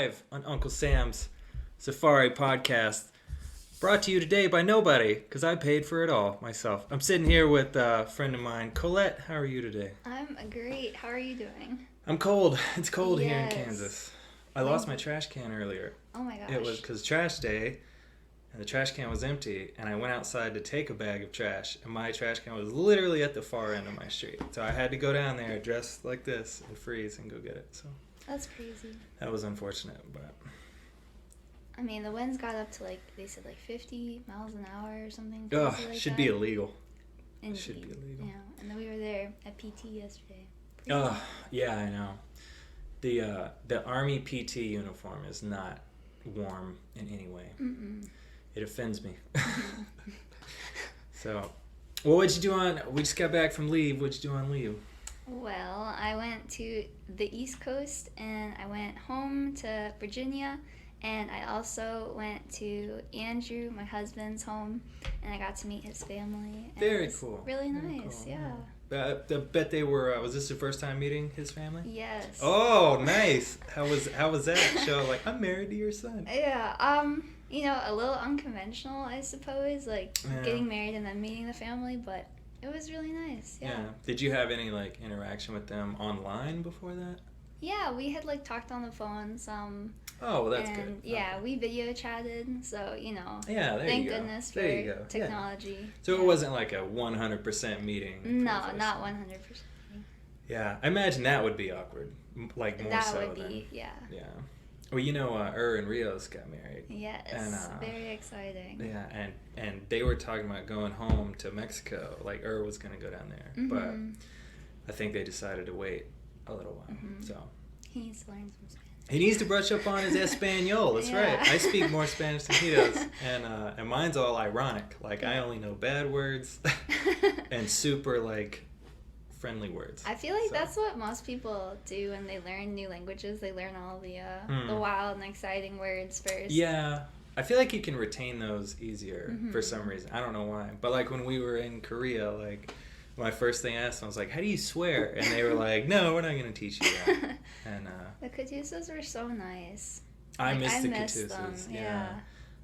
live on Uncle Sam's Safari podcast. Brought to you today by nobody, because I paid for it all myself. I'm sitting here with a friend of mine. Colette, how are you today? I'm great. How are you doing? I'm cold. It's cold here in Kansas. I lost my trash can earlier. Oh my gosh. It was because trash day, and the trash can was empty, and I went outside to take a bag of trash, and my trash can was literally at the far end of my street. So I had to go down there dressed like this and freeze and go get it. So that's crazy. that was unfortunate, but... I mean, the winds got up to, they said 50 miles an hour or something. Ugh, should be illegal. Indeed. Should be illegal. Yeah, and then we were there at PT yesterday. Oh, yeah, I know. The Army PT uniform is not warm in any way. Mm-mm. It offends me. So, well, what'd you do on... We just got back from leave. What'd you do on leave? Well, I went to the East Coast, and I went home to Virginia, and I also went to Andrew, my husband's home, and I got to meet his family. And Very it was cool. Really Very nice, cool. yeah. I bet they were... was this your first time meeting his family? Yes. Oh, nice. How was that? Show like, I'm married to your son. Yeah, a little unconventional, I suppose, getting married and then meeting the family, but it was really nice, yeah. Did you have any, interaction with them online before that? Yeah, we had, talked on the phone some. Oh, well, that's good. And, yeah, we video chatted, so, Yeah, there thank you go. goodness for there you go. technology. Yeah. So it wasn't like a 100% meeting? No, not 100%. Yeah, I imagine that would be awkward, more that so would than... be, yeah. Yeah. Well, and Rios got married. Yes, and, very exciting. Yeah, and they were talking about going home to Mexico. Was going to go down there, Mm-hmm. but I think they decided to wait a little while. Mm-hmm. So he needs to learn some Spanish. he needs to brush up on his Espanol. That's right. I speak more Spanish than he does, and mine's all ironic. I only know bad words and super friendly words. I feel that's what most people do when they learn new languages. They learn all the wild and exciting words first. Yeah. I feel like you can retain those easier for some reason. I don't know why. But when we were in Korea, my first thing I asked them, I was like, how do you swear? And they were like, no, we're not going to teach you that. And the Katusas were so nice. I miss the them. Katusas. Yeah.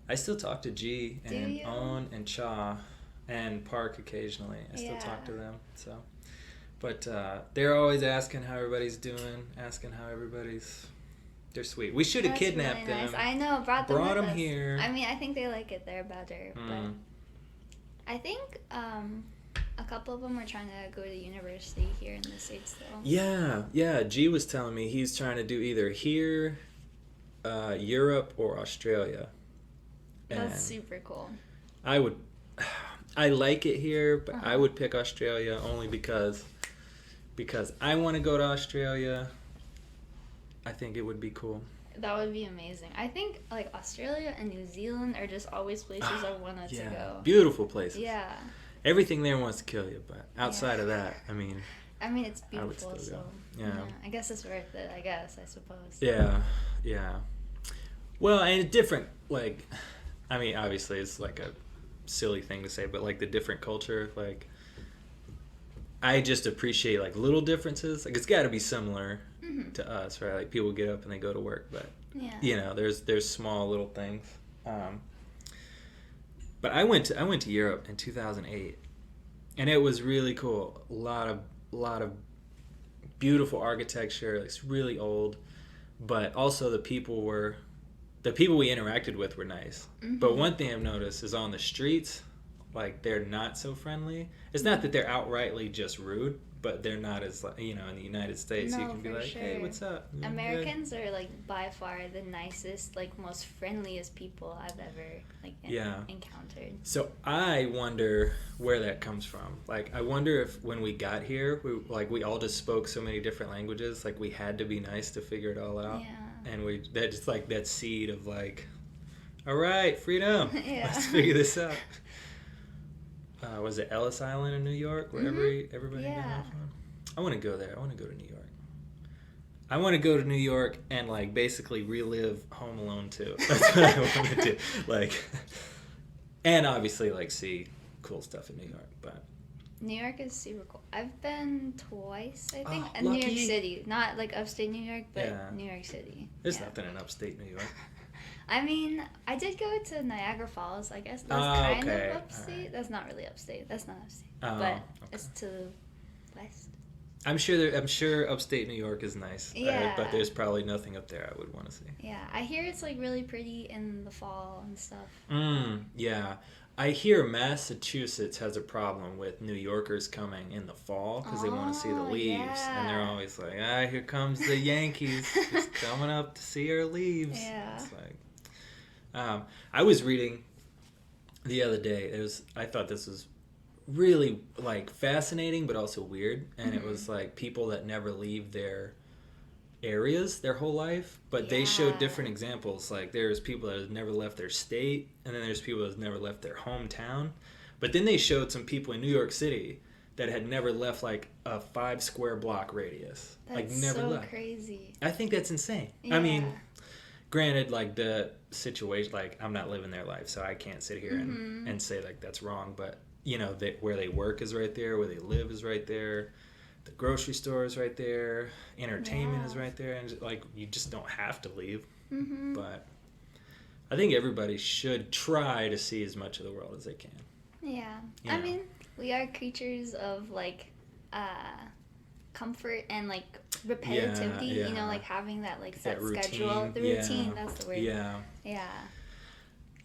I still talk to G and On and Cha and Park occasionally. I still talk to them. So, but they're always asking how everybody's doing, they're sweet. We should have kidnapped really nice. them. I know, brought them us. here. I mean, I think they like it there better, but I think a couple of them were trying to go to university here in the States, though. Yeah. G was telling me he's trying to do either here, Europe, or Australia. That's super cool. I like it here, but I would pick Australia only because I want to go to Australia. I think it would be cool. That would be amazing. I think Australia and New Zealand are just always places I wanted to go. Beautiful places. Yeah. Everything there wants to kill you, but outside of that, I mean, it's beautiful. I would still so go. Yeah. I guess it's worth it. I suppose. Yeah. Well, and different. Obviously, it's a silly thing to say, but the different culture, I just appreciate little differences. It's got to be similar to us, right? People get up and they go to work, but there's small little things. But I went to Europe in 2008, and it was really cool. A lot of beautiful architecture. It's really old, but also the people we interacted with were nice. Mm-hmm. But one thing I've noticed is on the streets, they're not so friendly. It's not that they're outrightly just rude, but they're not as in the United States you can be hey, what's up? Americans are by far the nicest, most friendliest people I've ever encountered. So I wonder where that comes from. I wonder if when we got here, we all just spoke so many different languages, we had to be nice to figure it all out. Yeah. And that just that seed of all right, freedom. Yeah. Let's figure this out. Was it Ellis Island in New York where everybody got off on? I want to go there. I want to go to New York. I want to go to New York and basically relive Home Alone 2. That's what I want to do. And obviously see cool stuff in New York. But New York is super cool. I've been twice, I think, Oh, in New York lucky. City. Not like upstate New York, but Yeah. New York City. There's Yeah. nothing in upstate New York. I mean, I did go to Niagara Falls. I guess that's Oh, kind okay. of upstate. Alright. That's not really upstate. That's not upstate. Oh, But okay. it's to the west. I'm sure upstate New York is nice. Yeah. But there's probably nothing up there I would want to see. Yeah, I hear it's like really pretty in the fall and stuff. Yeah. I hear Massachusetts has a problem with New Yorkers coming in the fall because they want to see the Oh, leaves. And they're yeah. always like, here comes the Yankees just coming up to see our leaves. Yeah. It's like, I was reading the other day. I thought this was really like fascinating but also weird. And it was like people that never leave their areas their whole life, but they showed Yeah. different examples. Like there's people that have never left their state, and then there's people that have never left their hometown. But then they showed some people in New York City that had never left like a 5 square block radius. That's like never so left. crazy. I think that's insane. Yeah. I mean, granted, like the situation, like I'm not living their life, so I can't sit here and say like that's wrong. But you know, where they work is right there, where they live is right there. The grocery store is right there. Entertainment is right there, and like you just don't have to leave. But I think everybody should try to see as much of the world as they can. Yeah. You I know. mean, we are creatures of like comfort and like repetitivity, Yeah, you know, yeah. like having that like set That routine, schedule. The yeah. routine, that's the word. Yeah. Yeah.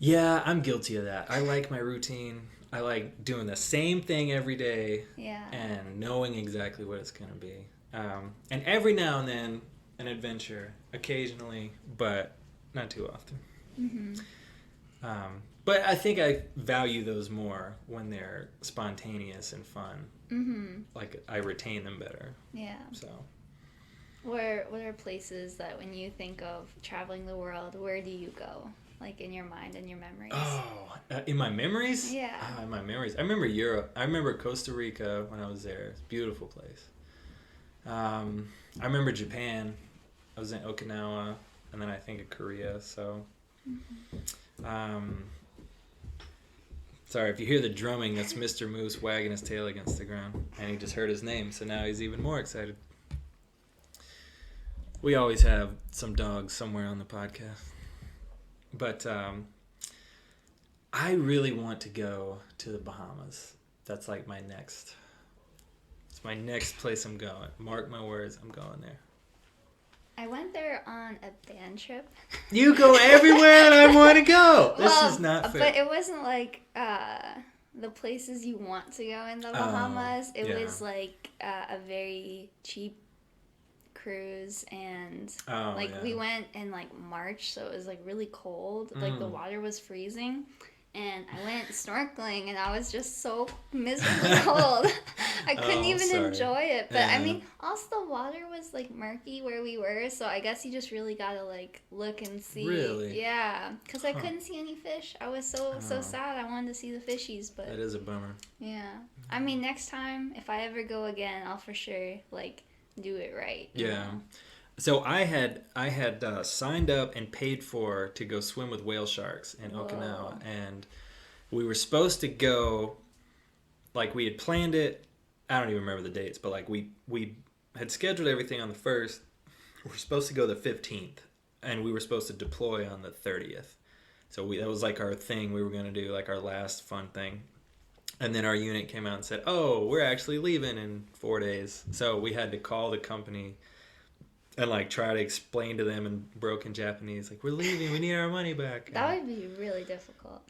Yeah, I'm guilty of that. I like my routine. I like doing the same thing every day Yeah. and knowing exactly what it's going to be. And every now and then, an adventure, occasionally, but not too often. But I think I value those more when they're spontaneous and fun. Like, I retain them better. Yeah. So, What are places that when you think of traveling the world, where do you go? Like in your mind and your memories? in my memories? Yeah. In my memories. I remember Europe. I remember Costa Rica when I was there. It's a beautiful place. I remember Japan. I was in Okinawa, and then I think of Korea. So, sorry if you hear the drumming. That's Mr. Moose wagging his tail against the ground, and he just heard his name, so now he's even more excited. We always have some dogs somewhere on the podcast, but I really want to go to the Bahamas. That's like my next. It's my next place I'm going. Mark my words, I'm going there. I went there on a band trip. You go everywhere and I want to go. This is not fair. But it wasn't like the places you want to go in the Bahamas. It yeah. was like a very cheap cruise, and we went in like March, so it was like really cold. Like the water was freezing. And I went snorkeling, and I was just so miserably cold. I couldn't even enjoy it. But I mean, also the water was like murky where we were, so I guess you just really gotta like look and see. Really? Yeah, because I couldn't see any fish. I was so sad. I wanted to see the fishies, but That is a bummer. yeah. I mean, next time if I ever go again, I'll for sure like do it right. you Yeah. know? So I had signed up and paid for to go swim with whale sharks in Whoa. Okinawa, and we were supposed to go. Like we had planned it. I don't even remember the dates, but like we had scheduled everything on the 1st. We're supposed to go the 15th, and we were supposed to deploy on the 30th. So that was like our thing we were going to do, like our last fun thing. And then our unit came out and said, "Oh, we're actually leaving in 4 days." So we had to call the company and like try to explain to them in broken Japanese, like, we're leaving, we need our money back. That would be really difficult.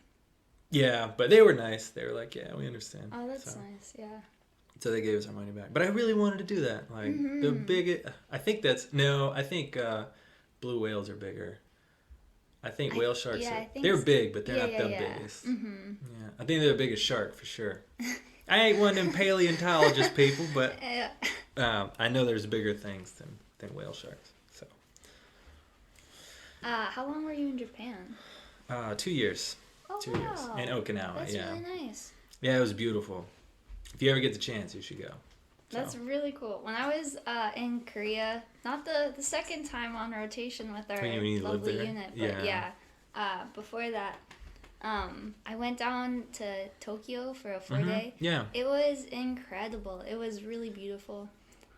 Yeah, but they were nice. They were like, yeah, we understand. Oh, that's so, nice. Yeah. So they gave us our money back. But I really wanted to do that. Like the biggest, I think blue whales are bigger. I think whale sharks they're big, but they're not the biggest. Mm-hmm. Yeah, I think they're the biggest shark for sure. I ain't one of them paleontologist people, but I know there's bigger things than whale sharks. So. How long were you in Japan? 2 years. Oh, 2 years in Okinawa. That's yeah. really nice. Yeah, it was beautiful. If you ever get the chance, you should go. That's really cool. When I was in Korea, not the second time on rotation with our When you lived lovely there? unit, but before that, I went down to Tokyo for a 4 day. Yeah. It was incredible. It was really beautiful.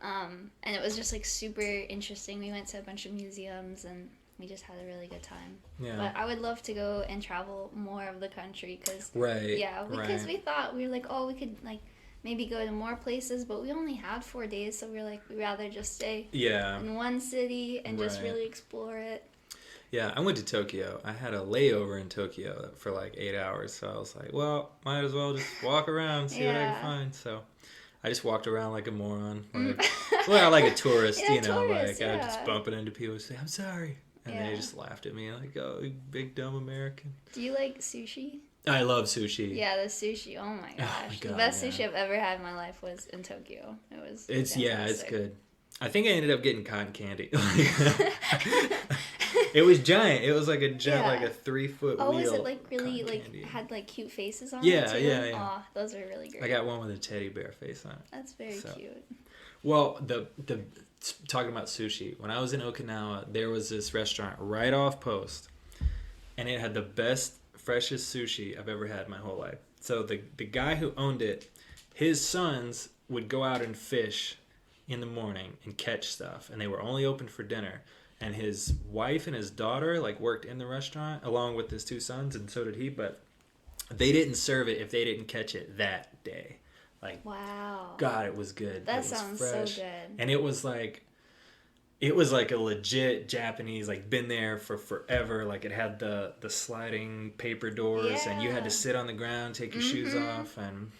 And it was just like super interesting. We went to a bunch of museums and we just had a really good time. Yeah. But I would love to go and travel more of the country because Right. we thought we were like, oh, we could like maybe go to more places, but we only had 4 days, so we were like, we'd rather just stay in one city and just really explore it. Yeah, I went to Tokyo. I had a layover in Tokyo for like 8 hours, so I was like, well, might as well just walk around, see what I can find. So I just walked around like a moron, like a tourist, I was just bumping into people and say, I'm sorry. And they just laughed at me like, oh, you big dumb American. Do you like sushi? I love sushi. Yeah, the sushi. Oh my gosh. The best sushi I've ever had in my life was in Tokyo. It's it's good. I think I ended up getting cotton candy. It was giant. It was like a giant, like a 3-foot wheel. Oh, was it like really had like cute faces on it too? Yeah. Oh, those are really great. I got one with a teddy bear face on it. That's very cute. Well, the talking about sushi, when I was in Okinawa, there was this restaurant right off post, and it had the best, freshest sushi I've ever had in my whole life. So the guy who owned it, his sons would go out and fish in the morning and catch stuff, and they were only open for dinner. And his wife and his daughter like worked in the restaurant along with his 2 sons, and so did he. But they didn't serve it if they didn't catch it that day. Like, wow, God, it was good. That sounds fresh. So good. And it was like a legit Japanese, like been there for forever. Like it had the sliding paper doors, and you had to sit on the ground, take your shoes off, and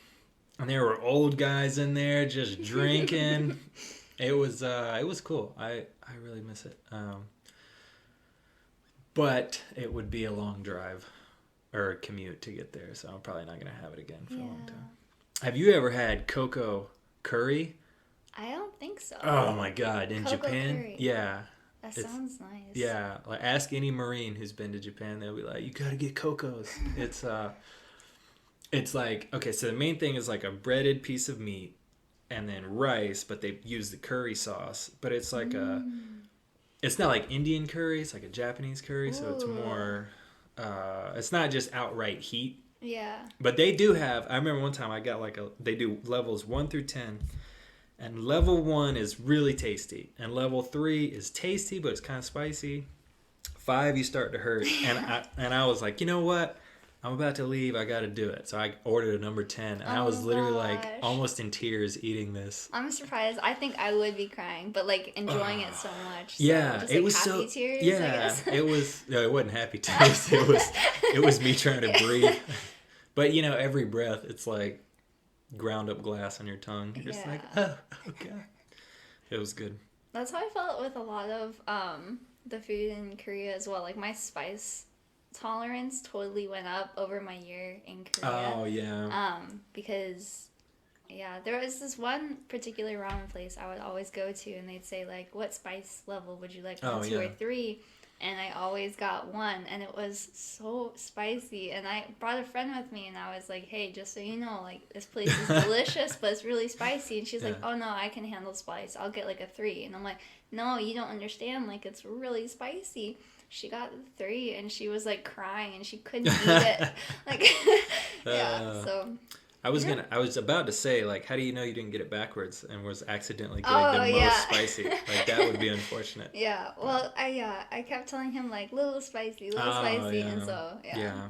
there were old guys in there just drinking. It was cool. I really miss it. But it would be a long drive or commute to get there, so I'm probably not going to have it again for a long time. Have you ever had cocoa curry? I don't think so. Oh my God, in cocoa Japan? Curry. Yeah. That sounds nice. Yeah, like ask any Marine who's been to Japan, they'll be like, you got to get cocos. It's like, okay, so the main thing is like a breaded piece of meat and then rice, but they use the curry sauce. But it's like it's not like Indian curry, it's like a Japanese curry, so it's more, it's not just outright heat. Yeah. But they do have, I remember one time I got they do levels 1 through 10. And level 1 is really tasty. And level 3 is tasty, but it's kind of spicy. 5, you start to hurt. And I was like, you know what? I'm about to leave. I got to do it. So I ordered a number 10. And I was literally like almost in tears eating this. I'm surprised. I think I would be crying, but like enjoying it so much. So yeah. just, it was happy so. Tears, yeah. I guess. It was. No, it wasn't happy tears. It was me trying to breathe. But you know, every breath, it's like ground up glass on your tongue. You're just like, oh God. It was good. That's how I felt with a lot of the food in Korea as well. Like my spice tolerance totally went up over my year in Korea. Oh yeah. Because there was this one particular ramen place I would always go to, and they'd say like, what spice level would you like, 1, 2, or 3? And I always got 1, and it was so spicy. And I brought a friend with me, and I was like, hey, just so you know, like, this place is delicious, but it's really spicy. And she's like, oh, no, I can handle spice. I'll get, like, a 3. And I'm like, no, you don't understand. Like, it's really spicy. She got 3, and she was, like, crying, and she couldn't eat it. Like, so... I was about to say, like, how do you know you didn't get it backwards and was accidentally getting the most spicy? Like, that would be unfortunate. Yeah, well, I kept telling him, like, little spicy, and so, Yeah.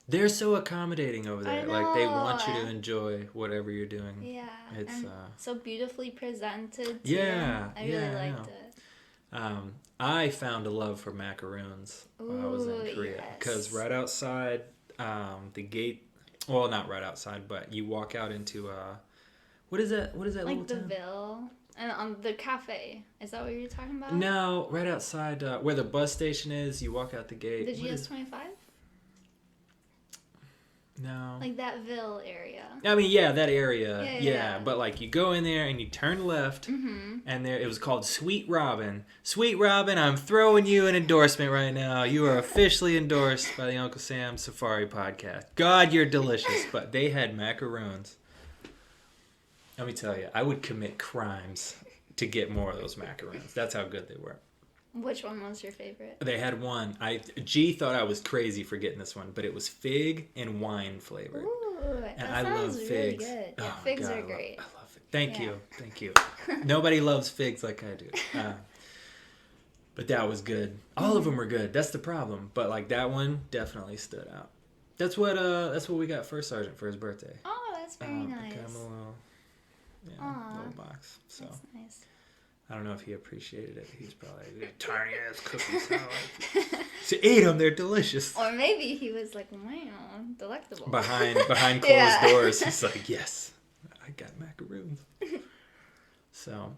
They're so accommodating over there. Like, they want you to enjoy whatever you're doing. Yeah. It's so beautifully presented, too. Yeah. I really liked it. I found a love for macaroons while I was in Korea. Because right outside the gate... Well, not right outside, but you walk out into what is that? What is that like little town? Like the Ville and on the cafe. Is that what you're talking about? No, right outside where the bus station is. You walk out the gate. The GS25. No. Like that Ville area. I mean, yeah, that area. Yeah. But like you go in there and you turn left, and there it was called Sweet Robin. Sweet Robin, I'm throwing you an endorsement right now. You are officially endorsed by the Uncle Sam Safari podcast. God, you're delicious. But they had macaroons. Let me tell you, I would commit crimes to get more of those macaroons. That's how good they were. Which one was your favorite? They had one. G thought I was crazy for getting this one, but it was fig and wine flavored. Ooh, And that I love sounds figs. really good. Oh Yeah, my figs God, are great. I love it. Thank Yeah. you. Thank you. Nobody loves figs like I do. But that was good. All of them were good. That's the problem. But like that one definitely stood out. That's what we got First Sergeant for his birthday. Oh, that's very I nice. got him a little, Aw. little box. So That's nice. I don't know if he appreciated it. He's probably like, tiny ass cookies. So eat them. They're delicious. Or maybe he was like, wow, delectable. Behind closed Yeah. doors, he's like, yes, I got macaroons. So,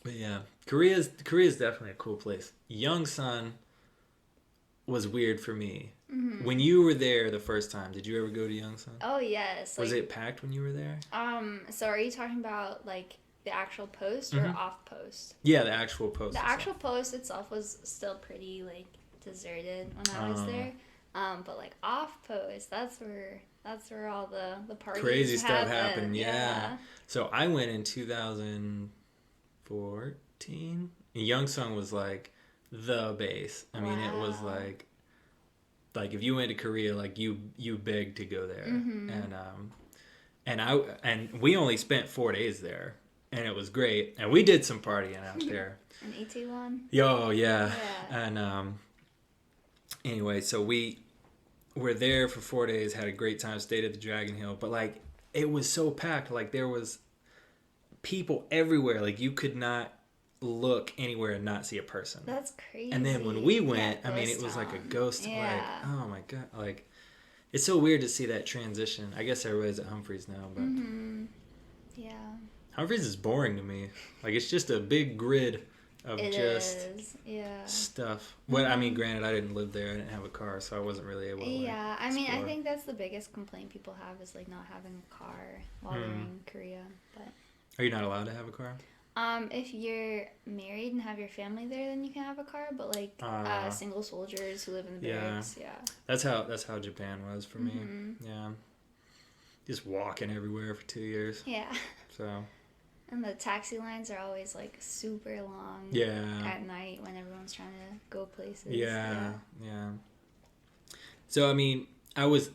but yeah, Korea's definitely a cool place. Yongsan was weird for me. Mm-hmm. When you were there the first time, did you ever go to Yongsan? Oh yes. Was it packed when you were there? So are you talking about like the actual post or Mhm. off post? Yeah, the actual post. The itself. actual post itself was still pretty like deserted when I was Oh. there. But like off post, that's where all the parties Crazy stuff happen. happened. Yeah. So I went in 2014. Yongsan was like the base. I mean, it was Wow. like if you went to Korea, like you begged to go there. Mhm. And we only spent 4 days there, and it was great. And we did some partying out there. An Itaewon. Yo, yeah. Yeah. And anyway, so we were there for 4 days, had a great time, stayed at the Dragon Hill, but like it was so packed. Like there was people everywhere. Like you could not look anywhere and not see a person. That's crazy. And then when we went, Yeah, I mean, ghost it was like a town. ghost. Yeah. Like, oh my God. Like, it's so weird to see that transition. I guess everybody's at Humphreys now, but Mhm. Yeah. Humphreys is boring to me. Like, it's just a big grid of It just is. Yeah. stuff. Well, I mean, granted, I didn't live there. I didn't have a car, so I wasn't really able to. Like, Yeah, I mean, I explore. think that's the biggest complaint people have is like not having a car while they're in Korea. But Are you not allowed to have a car? if you're married and have your family there, then you can have a car. But like single soldiers who live in the Yeah. barracks, yeah. That's how Japan was for me. Mhm. Yeah. Just walking everywhere for 2 years. Yeah. So. And the taxi lines are always like super long. Yeah. At night when everyone's trying to go places. Yeah. So I mean, I was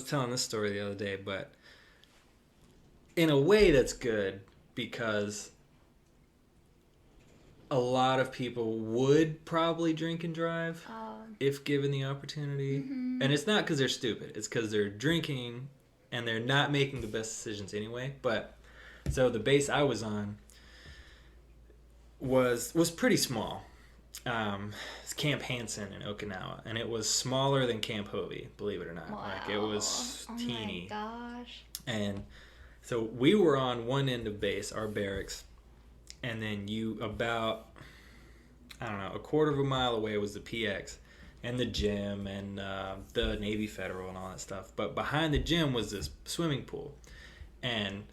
telling this story the other day, but in a way that's good because a lot of people would probably drink and drive if given the opportunity. Mhm. And it's not because they're stupid. It's because they're drinking and they're not making the best decisions anyway. But so the base I was on was pretty small. It's Camp Hansen in Okinawa, and it was smaller than Camp Hovey, believe it or not. Wow. Like it was teeny. Oh my gosh. And so we were on one end of base, our barracks, and then about, I don't know, a quarter of a mile away was the PX and the gym and the Navy Federal and all that stuff. But behind the gym was this swimming pool. And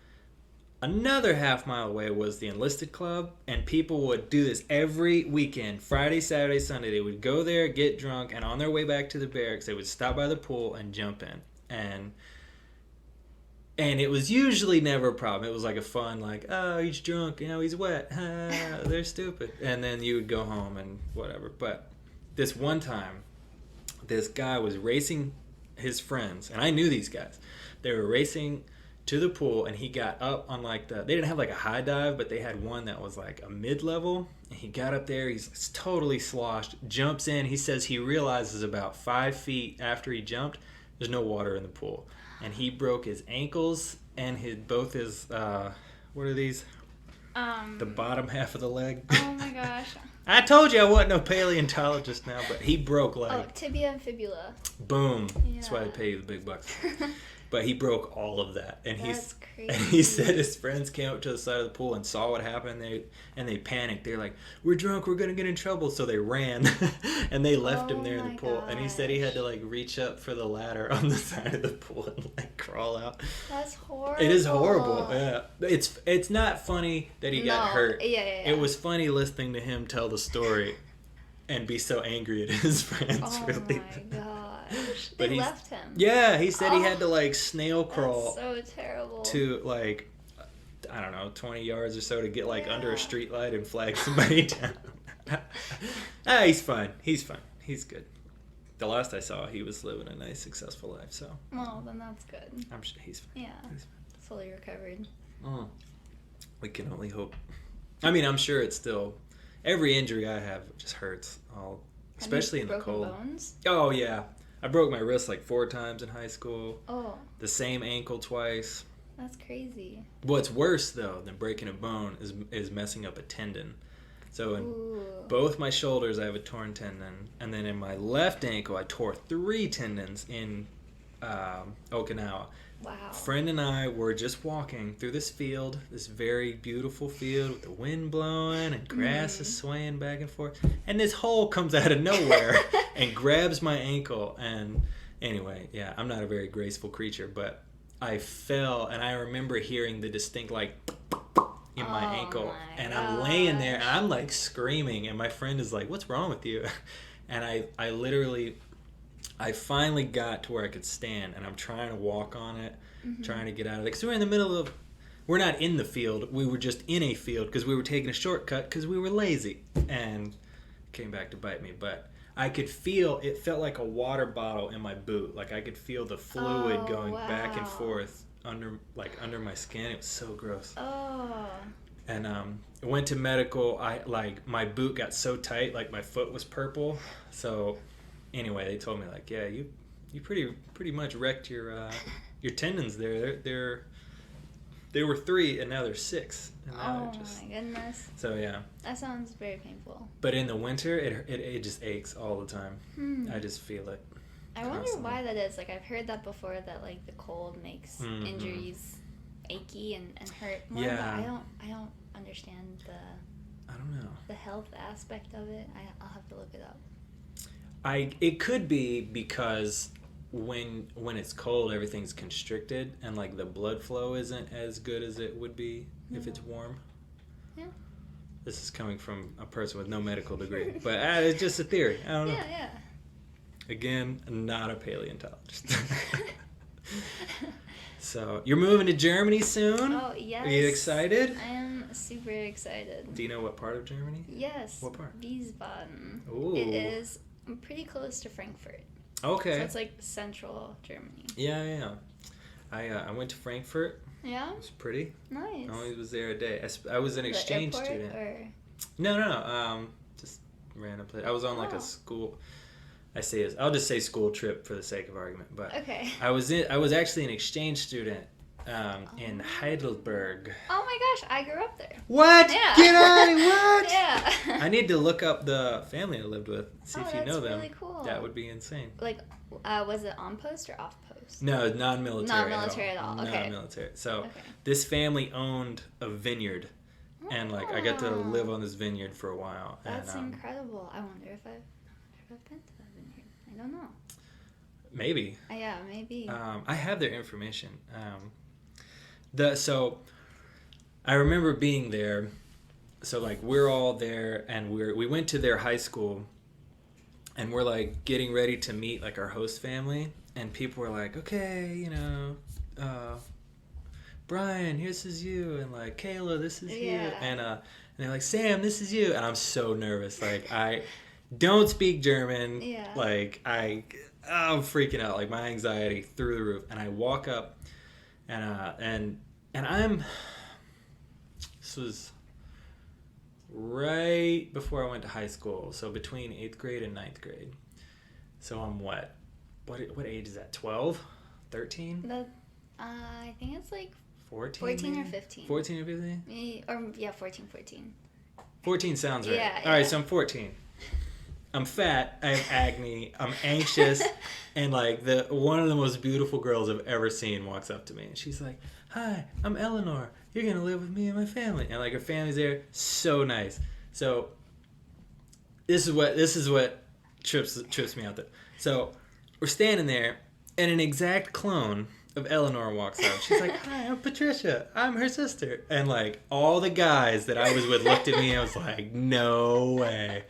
another half mile away was the enlisted club, and people would do this every weekend, Friday, Saturday, Sunday. They would go there, get drunk, and on their way back to the barracks, they would stop by the pool and jump in. And it was usually never a problem. It was like a fun, like, oh, he's drunk, he's wet. They're stupid. And then you would go home and whatever. But this one time, this guy was racing his friends, and I knew these guys. They were racing to the pool, and he got up on they didn't have like a high dive, but they had one that was like a mid-level, and he got up there, he's totally sloshed, jumps in. He says he realizes about 5 feet after he jumped, there's no water in the pool, and he broke his ankles and both his what are these, the bottom half of the leg. Oh my gosh. I told you I wasn't no paleontologist now, but he broke Tibia and fibula. boom. That's why Yeah. they pay you the big bucks. But he broke all of that, and That's crazy. and he said his friends came up to the side of the pool and saw what happened. And they panicked. They're like, "We're drunk. We're gonna get in trouble." So they ran, and they left him there in the my pool. And he said he had gosh. to like reach up for the ladder on the side of the pool and like crawl out. That's horrible. It is horrible. Yeah, it's not funny that he got hurt. Yeah. It was funny listening to him tell the story, and be so angry at his friends Oh for leaving. my gosh. But They he's- left him. Yeah, he said he had Oh, to like snail crawl That's so terrible. to I don't know, 20 yards or so to get like under a Yeah. street light and flag somebody down. He's fine. He's fine. He's good. The last I saw, he was living a nice, successful life. So. Well, then that's good. I'm sure he's fine. Yeah. He's fine. Fully recovered. Oh. We can only hope. I mean, I'm sure it's still. Every injury I have just hurts. Especially in the cold. Bones? Oh yeah, I broke my wrist like 4 times in high school. Oh. The same ankle twice. That's crazy. What's worse though than breaking a bone is messing up a tendon. So in both my shoulders I have a torn tendon, and then in my left ankle I tore 3 tendons in Okinawa. Wow. Friend and I were just walking through this field, this very beautiful field with the wind blowing and grass is swaying back and forth. And this hole comes out of nowhere and grabs my ankle. And anyway, yeah, I'm not a very graceful creature, but I fell and I remember hearing the distinct like in my ankle. And I'm laying there and I'm like screaming. And my friend is like, "What's wrong with you?" And I literally... I finally got to where I could stand, and I'm trying to walk on it, trying to get out of it. Because we're in the middle of... We're not in the field. We were just in a field because we were taking a shortcut because we were lazy. And it came back to bite me. But I could feel... It felt like a water bottle in my boot. Like I could feel the fluid going back and forth under my skin. It was so gross. Oh. And I went to medical. My boot got so tight, like my foot was purple. So... Anyway, they told me like, yeah, you pretty much wrecked your tendons there. There were 3 and now there's 6. And now my goodness. So yeah. That sounds very painful. But in the winter, it just aches all the time. I just feel it. I wonder why that is. Like I've heard that before, that like the cold makes injuries achy and hurt more. Yeah. But I don't understand I don't know. the health aspect of it. I'll have to look it up. It could be because when it's cold, everything's constricted and like the blood flow isn't as good as it would be if it's warm. Yeah. This is coming from a person with no medical degree, but it's just a theory. I don't know. Yeah. Again, not a paleontologist. So you're moving to Germany soon? Oh yes. Are you excited? I am super excited. Do you know what part of Germany? Yes. What part? Wiesbaden. Ooh. It is pretty close to Frankfurt. Okay. So it's like central Germany. Yeah. I went to Frankfurt. Yeah? It was pretty. Nice. I only was there a day. I was an exchange student. Or? No. Just random place. I was on like a school. I'll just say school trip for the sake of argument. But okay. I was actually an exchange student in Heidelberg. Oh my gosh, I grew up there. What? Yeah. Get out of what? Yeah. I need to look up the family I lived with. See if you know them. Really cool. That would be insane. Like, was it on post or off post? No, non-military. Non-military at all. Okay. Non-military. So this family owned a vineyard, and like I got to live on this vineyard for a while. That's and, incredible. I wonder if I've been to that vineyard. I don't know. Maybe. Yeah, maybe. I have their information. So I remember being there. So like we're all there, and we went to their high school, and we're like getting ready to meet like our host family, and people were like, okay, Brian, this is you, and like Kayla, this is you, and they're like, Sam, this is you, and I'm so nervous. Like I don't speak German. Yeah. Like I'm freaking out. Like my anxiety through the roof, and I walk up, and this was right before I went to high school, so between 8th grade and 9th grade. So I'm what age is that? 12? 13? I think it's like 14? 14 or 15. 14 or 15? 14. 14 sounds right. Yeah. All right, so I'm 14. I'm fat, I have acne, I'm anxious, and like one of the most beautiful girls I've ever seen walks up to me, and she's like, "Hi, I'm Eleanor. You're gonna live with me and my family." And like her family's there, so nice. So this is what trips me out there. So we're standing there, and an exact clone of Eleanor walks up. She's like, "Hi, I'm Patricia. I'm her sister." And like all the guys that I was with looked at me and I was like, "No way."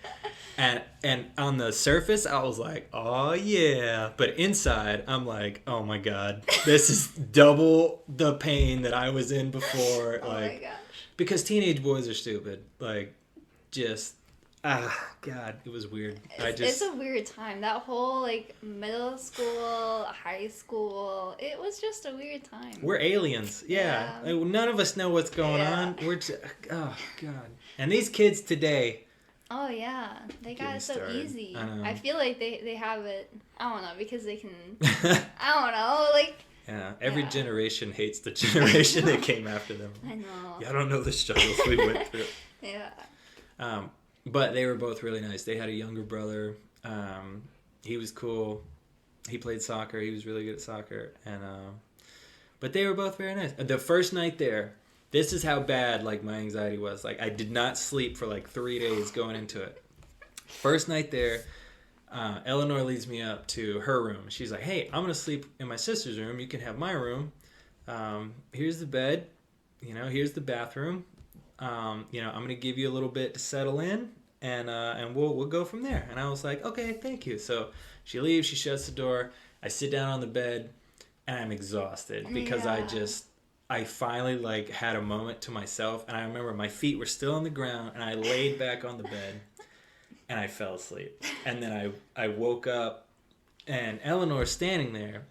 And on the surface, I was like, "Oh yeah," but inside, I'm like, "Oh my god, this is double the pain that I was in before." Oh like, my gosh. because teenage boys are stupid. Like, just God, it was weird. It's a weird time. That whole like middle school, high school, it was just a weird time. We're aliens. Yeah. Yeah. Like, none of us know what's going on. We're just, oh God. And these kids today. Oh yeah, they got it so started. easy. I know. I feel like they have it. I don't know, because they can. I don't know, like. Yeah. Every Yeah. generation hates the generation that came after them. I know. Y'all don't know the struggles we went through. Yeah. But they were both really nice. They had a younger brother. He was cool. He played soccer. He was really good at soccer. And but they were both very nice. The first night there, this is how bad like my anxiety was. Like I did not sleep for like 3 days going into it. First night there, Eleanor leads me up to her room. She's like, "Hey, I'm gonna sleep in my sister's room. You can have my room. Here's the bed. Here's the bathroom. I'm gonna give you a little bit to settle in, and we'll go from there." And I was like, "Okay, thank you." So she leaves. She shuts the door. I sit down on the bed, and I'm exhausted because I finally like had a moment to myself, and I remember my feet were still on the ground, and I laid back on the bed, and I fell asleep. And then I woke up, and Eleanor's standing there,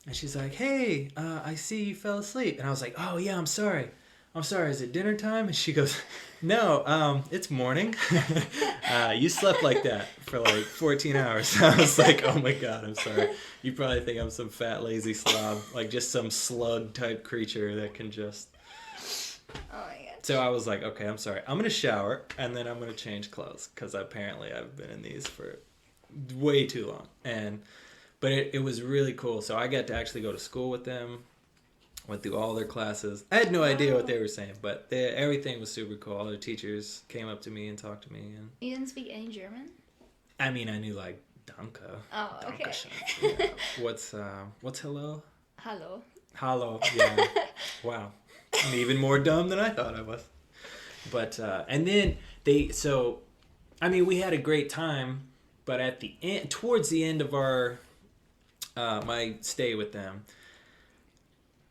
and she's like, "Hey, I see you fell asleep." And I was like, "Oh yeah, I'm sorry. Is it dinner time?" And she goes, "No, it's morning. You slept like that for like 14 hours. I was like, "Oh my God, I'm sorry. You probably think I'm some fat, lazy slob, like just some slug type creature that can just..." Oh my god. So I was like, "Okay, I'm sorry. I'm going to shower and then I'm going to change clothes because apparently I've been in these for way too long." But it was really cool. So I got to actually go to school with them. Went through all their classes. I had no idea what they were saying, but everything was super cool. All their teachers came up to me and talked to me. And You didn't speak any German? I mean, I knew like Danke. Oh, okay. Dankeschön. Yeah. What's hello? Hello. Hallo. Yeah. Wow. I'm even more dumb than I thought I was. But and then we had a great time. But at the end, towards the end of our my stay with them,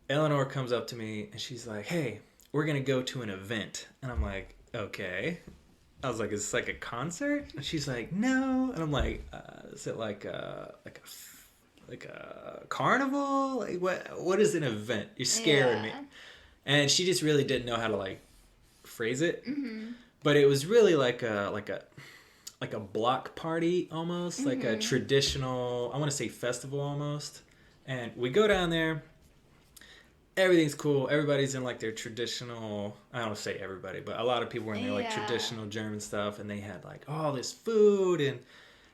Eleanor comes up to me and she's like, "Hey, we're going to go to an event." And I'm like, "Okay." I was like, "Is this like a concert?" And she's like, "No." And I'm like, "Is it like a carnival? Like what is an event? You're scaring me." And she just really didn't know how to like phrase it. Mm-hmm. But it was really like a block party almost, mm-hmm. like a traditional, I want to say festival almost. And we go down there. Everything's cool. Everybody's in like their traditional, I don't want to say everybody, but a lot of people were in their like traditional German stuff, and they had like all this food,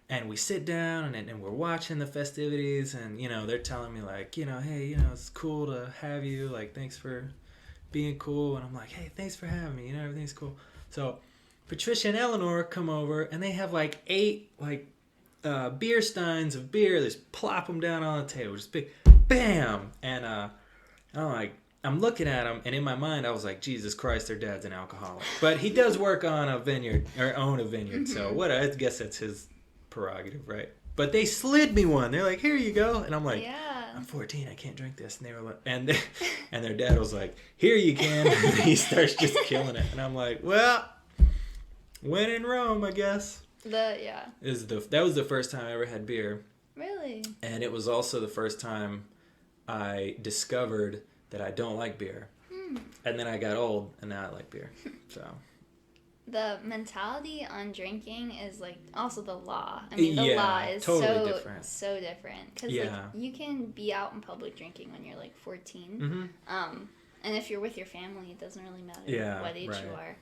and we sit down and we're watching the festivities, and they're telling me like, "Hey, it's cool to have you, like thanks for being cool." And I'm like, "Hey, thanks for having me, everything's cool." So Patricia and Eleanor come over, and they have like 8 like beer steins of beer. They just plop them down on the table, just big bam. And I'm looking at him, and in my mind, I was like, "Jesus Christ, their dad's an alcoholic." But he does work on a vineyard, or own a vineyard, Mm-hmm. so what? I guess that's his prerogative, right? But they slid me one. They're like, "Here you go," and I'm like, "I'm 14, I can't drink this." And they were like, and their dad was like, "Here you can." And he starts just killing it, and I'm like, "Well, when in Rome, I guess." That was the first time I ever had beer. Really? And it was also the first time I discovered that I don't like beer. And then I got old, and now I like beer. So the mentality on drinking is like also the law. I mean, the law is totally different. So different. Because like, you can be out in public drinking when you're like 14. Mm-hmm. And if you're with your family, it doesn't really matter what age you are.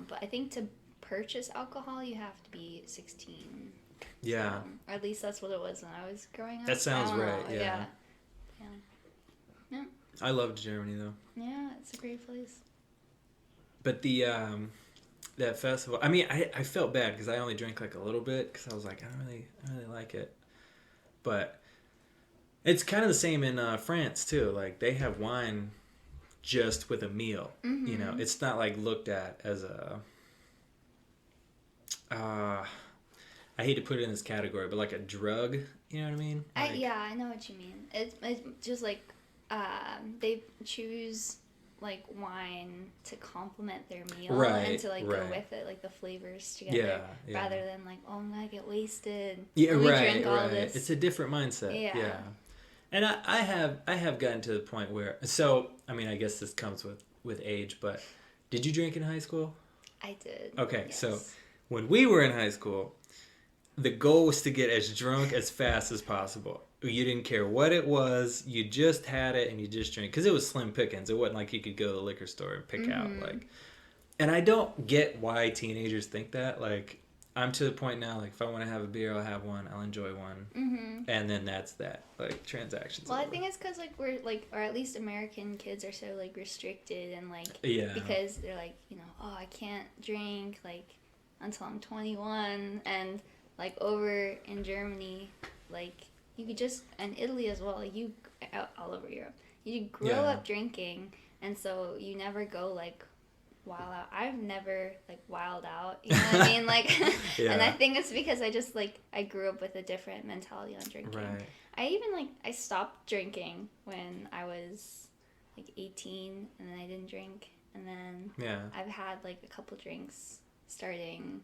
But I think to purchase alcohol, you have to be 16. Yeah. So, or at least that's what it was when I was growing up. That sounds right. Yeah. Yeah. I loved Germany though. Yeah, it's a great place. But the that festival, I mean, I felt bad because I only drank like a little bit because I was like, I don't really like it. But it's kind of the same in France too. Like they have wine just with a meal. Mm-hmm. It's not like looked at as a I hate to put it in this category, but like a drug. You know what I mean? Like, I know what you mean. It's just like they choose like wine to complement their meal Right, and to like go right. with it, like the flavors together, Yeah. rather than like, oh, I'm gonna get wasted. Yeah, Let me right, drink all right. this. It's a different mindset. Yeah. Yeah. And I have gotten to the point where, so I mean, I guess this comes with age, but did you drink in high school? I did. Okay, Yes. so when we were in high school, the goal was to get as drunk as fast as possible. You didn't care what it was, you just had it and you just drank, because it was slim pickings. It wasn't like you could go to the liquor store and pick out like. And I don't get why teenagers think that. Like, I'm to the point now, like, if I want to have a beer, I'll have one, I'll enjoy one, and then that's that. Like, transactions. Well, over. I think it's because like we're like, or at least American kids are so like restricted and like, Yeah. because they're like, oh, I can't drink like until I'm 21, and like over in Germany, like you could just, and Italy as well, like you all over Europe, you grow Yeah. up drinking, and so you never go like wild out. I've never like wild out, you know what I mean? Like, Yeah. and I think it's because I just like I grew up with a different mentality on drinking. Right. I even like I stopped drinking when I was like 18, and then I didn't drink, and then Yeah. I've had like a couple drinks starting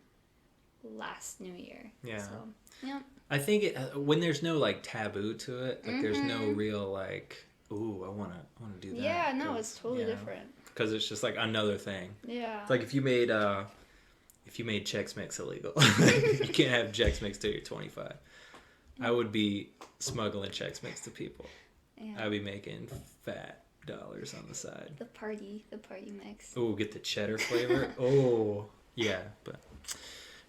last New Year. Yeah. So, yeah. I think when there's no like taboo to it, like there's no real like, ooh, I wanna do that. Yeah, no, it's totally different. Because it's just like another thing. Yeah. It's like if you made Chex Mix illegal, you can't have Chex Mix till you're 25. I would be smuggling Chex Mix to people. Yeah. I'd be making fat dollars on the side. The party mix. Oh, get the cheddar flavor. Oh, yeah, but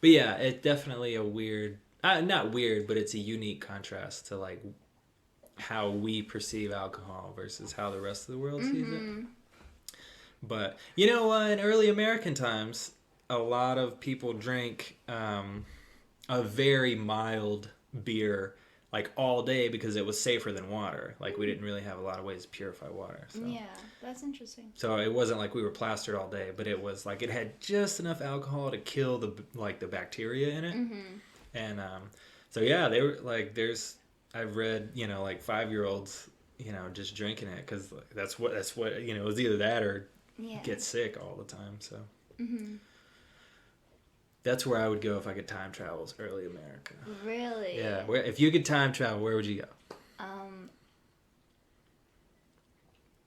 yeah, it's definitely a weird, not weird, but it's a unique contrast to like how we perceive alcohol versus how the rest of the world sees it. But in early American times, a lot of people drank a very mild beer like all day because it was safer than water. Like we didn't really have a lot of ways to purify water. So. Yeah, that's interesting. So it wasn't like we were plastered all day, but it was like it had just enough alcohol to kill the bacteria in it. And so yeah, they were like, I've read like 5-year-olds just drinking it because that's what it was either that or get sick all the time. So that's where I would go if I could time travel, is early America. Really? Yeah. If you could time travel, where would you go?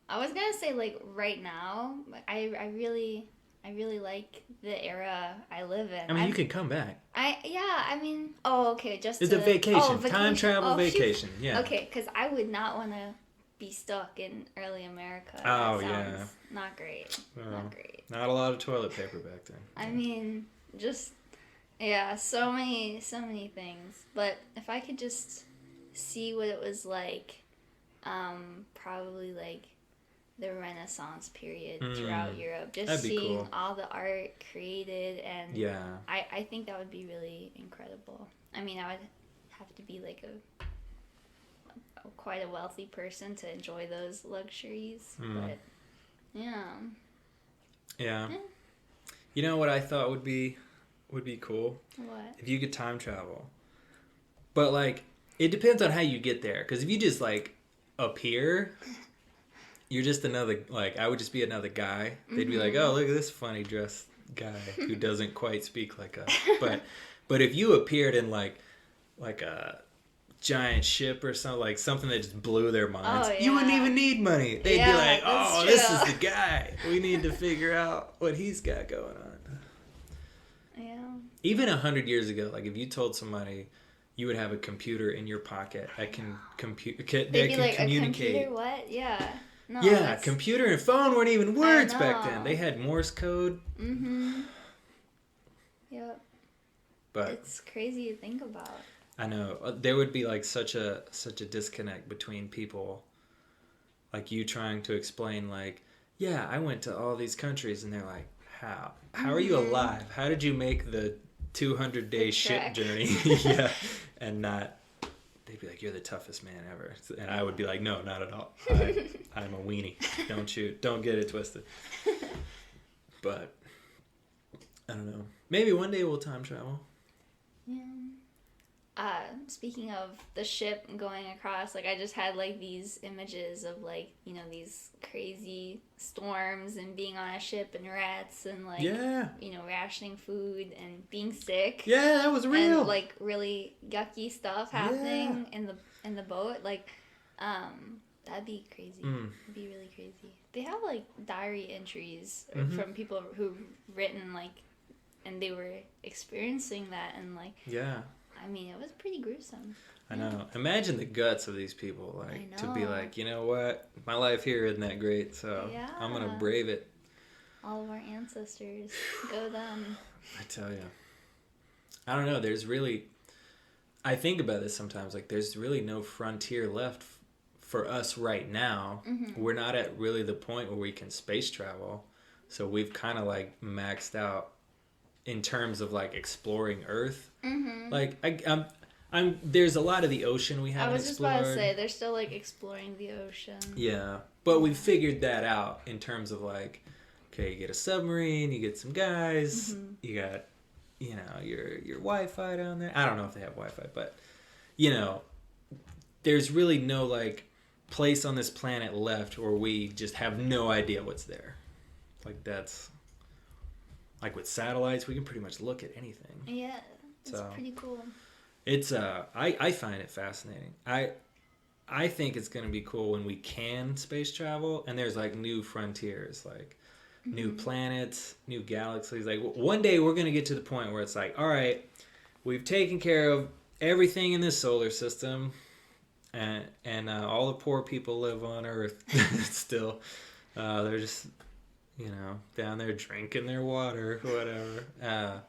I was gonna say like right now. I really like the era I live in. I mean, you could come back. I mean, oh, okay, just It's to, a vacation. oh, vacation. Time travel vacation. Shoot. Yeah. Okay, because I would not want to be stuck in early America. Oh, That yeah. sounds not great. Well, Not great. Not a lot of toilet paper back then. I mean, just so many things. But if I could just see what it was like, probably like the Renaissance period throughout Europe, just That'd be seeing cool. all the art created, and Yeah. I think that would be really incredible. I mean, I would have to be like quite a wealthy person to enjoy those luxuries, but yeah. Yeah. You know what I thought would be cool? What? If you could time travel. But like it depends on how you get there, cuz if you just like appear, you're just another, like, I would just be another guy. They'd be like, "Oh, look at this funny dressed guy who doesn't quite speak like us." But if you appeared in like a giant ship or something, like something that just blew their minds, you wouldn't even need money. They'd be like, "Oh, this is the guy. We need to figure out what he's got going on." Yeah. Even 100 years ago, like if you told somebody you would have a computer in your pocket that can They'd that be can like, communicate. a computer? What? Yeah. No, Yeah, that's- computer and phone weren't even words back know. then. They had Morse code. Yep. But It's crazy to think about. I know there would be like such a disconnect between people, like you trying to explain like, yeah, I went to all these countries, and they're like, how are you alive? How did you make the 200-day ship trek. journey? Yeah, and not. They'd be like, "You're the toughest man ever," and I would be like, "No, not at all. I'm a weenie. Don't get it twisted." But I don't know. Maybe one day we'll time travel. Yeah. Speaking of the ship going across, like I just had like these images of like, you know, these crazy storms and being on a ship and rats and like, Yeah. you know, rationing food and being sick. Yeah, that was real. And like really yucky stuff happening in the boat. Like, that'd be crazy. It'd be really crazy. They have like diary entries from people who've written like, and they were experiencing that and like. Yeah. I mean, it was pretty gruesome. I know. Imagine the guts of these people, like to be like, you know what, my life here isn't that great, so I'm gonna brave it. All of our ancestors, go them. I tell you, I don't know. There's really, I think about this sometimes. Like, there's really no frontier left for us right now. We're not at really the point where we can space travel, so we've kind of like maxed out in terms of like exploring Earth. Like I'm there's a lot of the ocean we haven't explored. I was just about to say they're still like exploring the ocean. Yeah, but we figured that out in terms of like, okay, you get a submarine, you get some guys, you got, you know, your Wi-Fi down there. I don't know if they have Wi-Fi, but you know, there's really no like place on this planet left where we just have no idea what's there. Like that's. Like with satellites, we can pretty much look at anything. Yeah, it's pretty cool. It's I find it fascinating. I think it's gonna be cool when we can space travel and there's like new frontiers, like new planets, new galaxies. Like one day we're gonna get to the point where it's like, all right, we've taken care of everything in this solar system, and all the poor people live on Earth still. They're just, you know, down there drinking their water, whatever.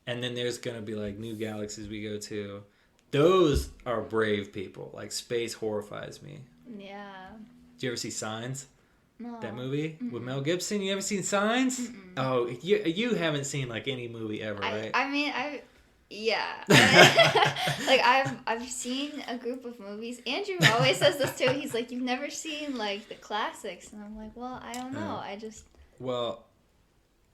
And then there's going to be, like, new galaxies we go to. Those are brave people. Like, space horrifies me. Yeah. Did you ever see Signs? No. That movie with Mel Gibson? You ever seen Signs? Oh, you haven't seen, like, any movie ever, right? I mean, yeah. Like, I've seen a group of movies. Andrew always says this, too. He's like, you've never seen, like, the classics. And I'm like, well, I don't know. Well,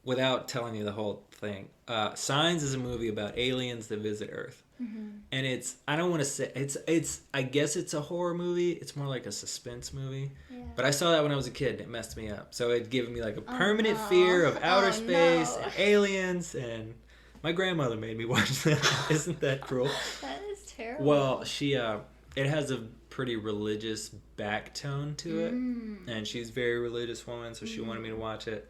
without telling you the whole thing, Signs is a movie about aliens that visit Earth. And it's, I don't want to say, it's I guess it's a horror movie. It's more like a suspense movie. Yeah. But I saw that when I was a kid and it messed me up. So it gave me like a permanent fear of outer space and aliens, and my grandmother made me watch that. Isn't that cruel? That is terrible. Well, she, it has a pretty religious back tone to it. And she's a very religious woman, so she wanted me to watch it.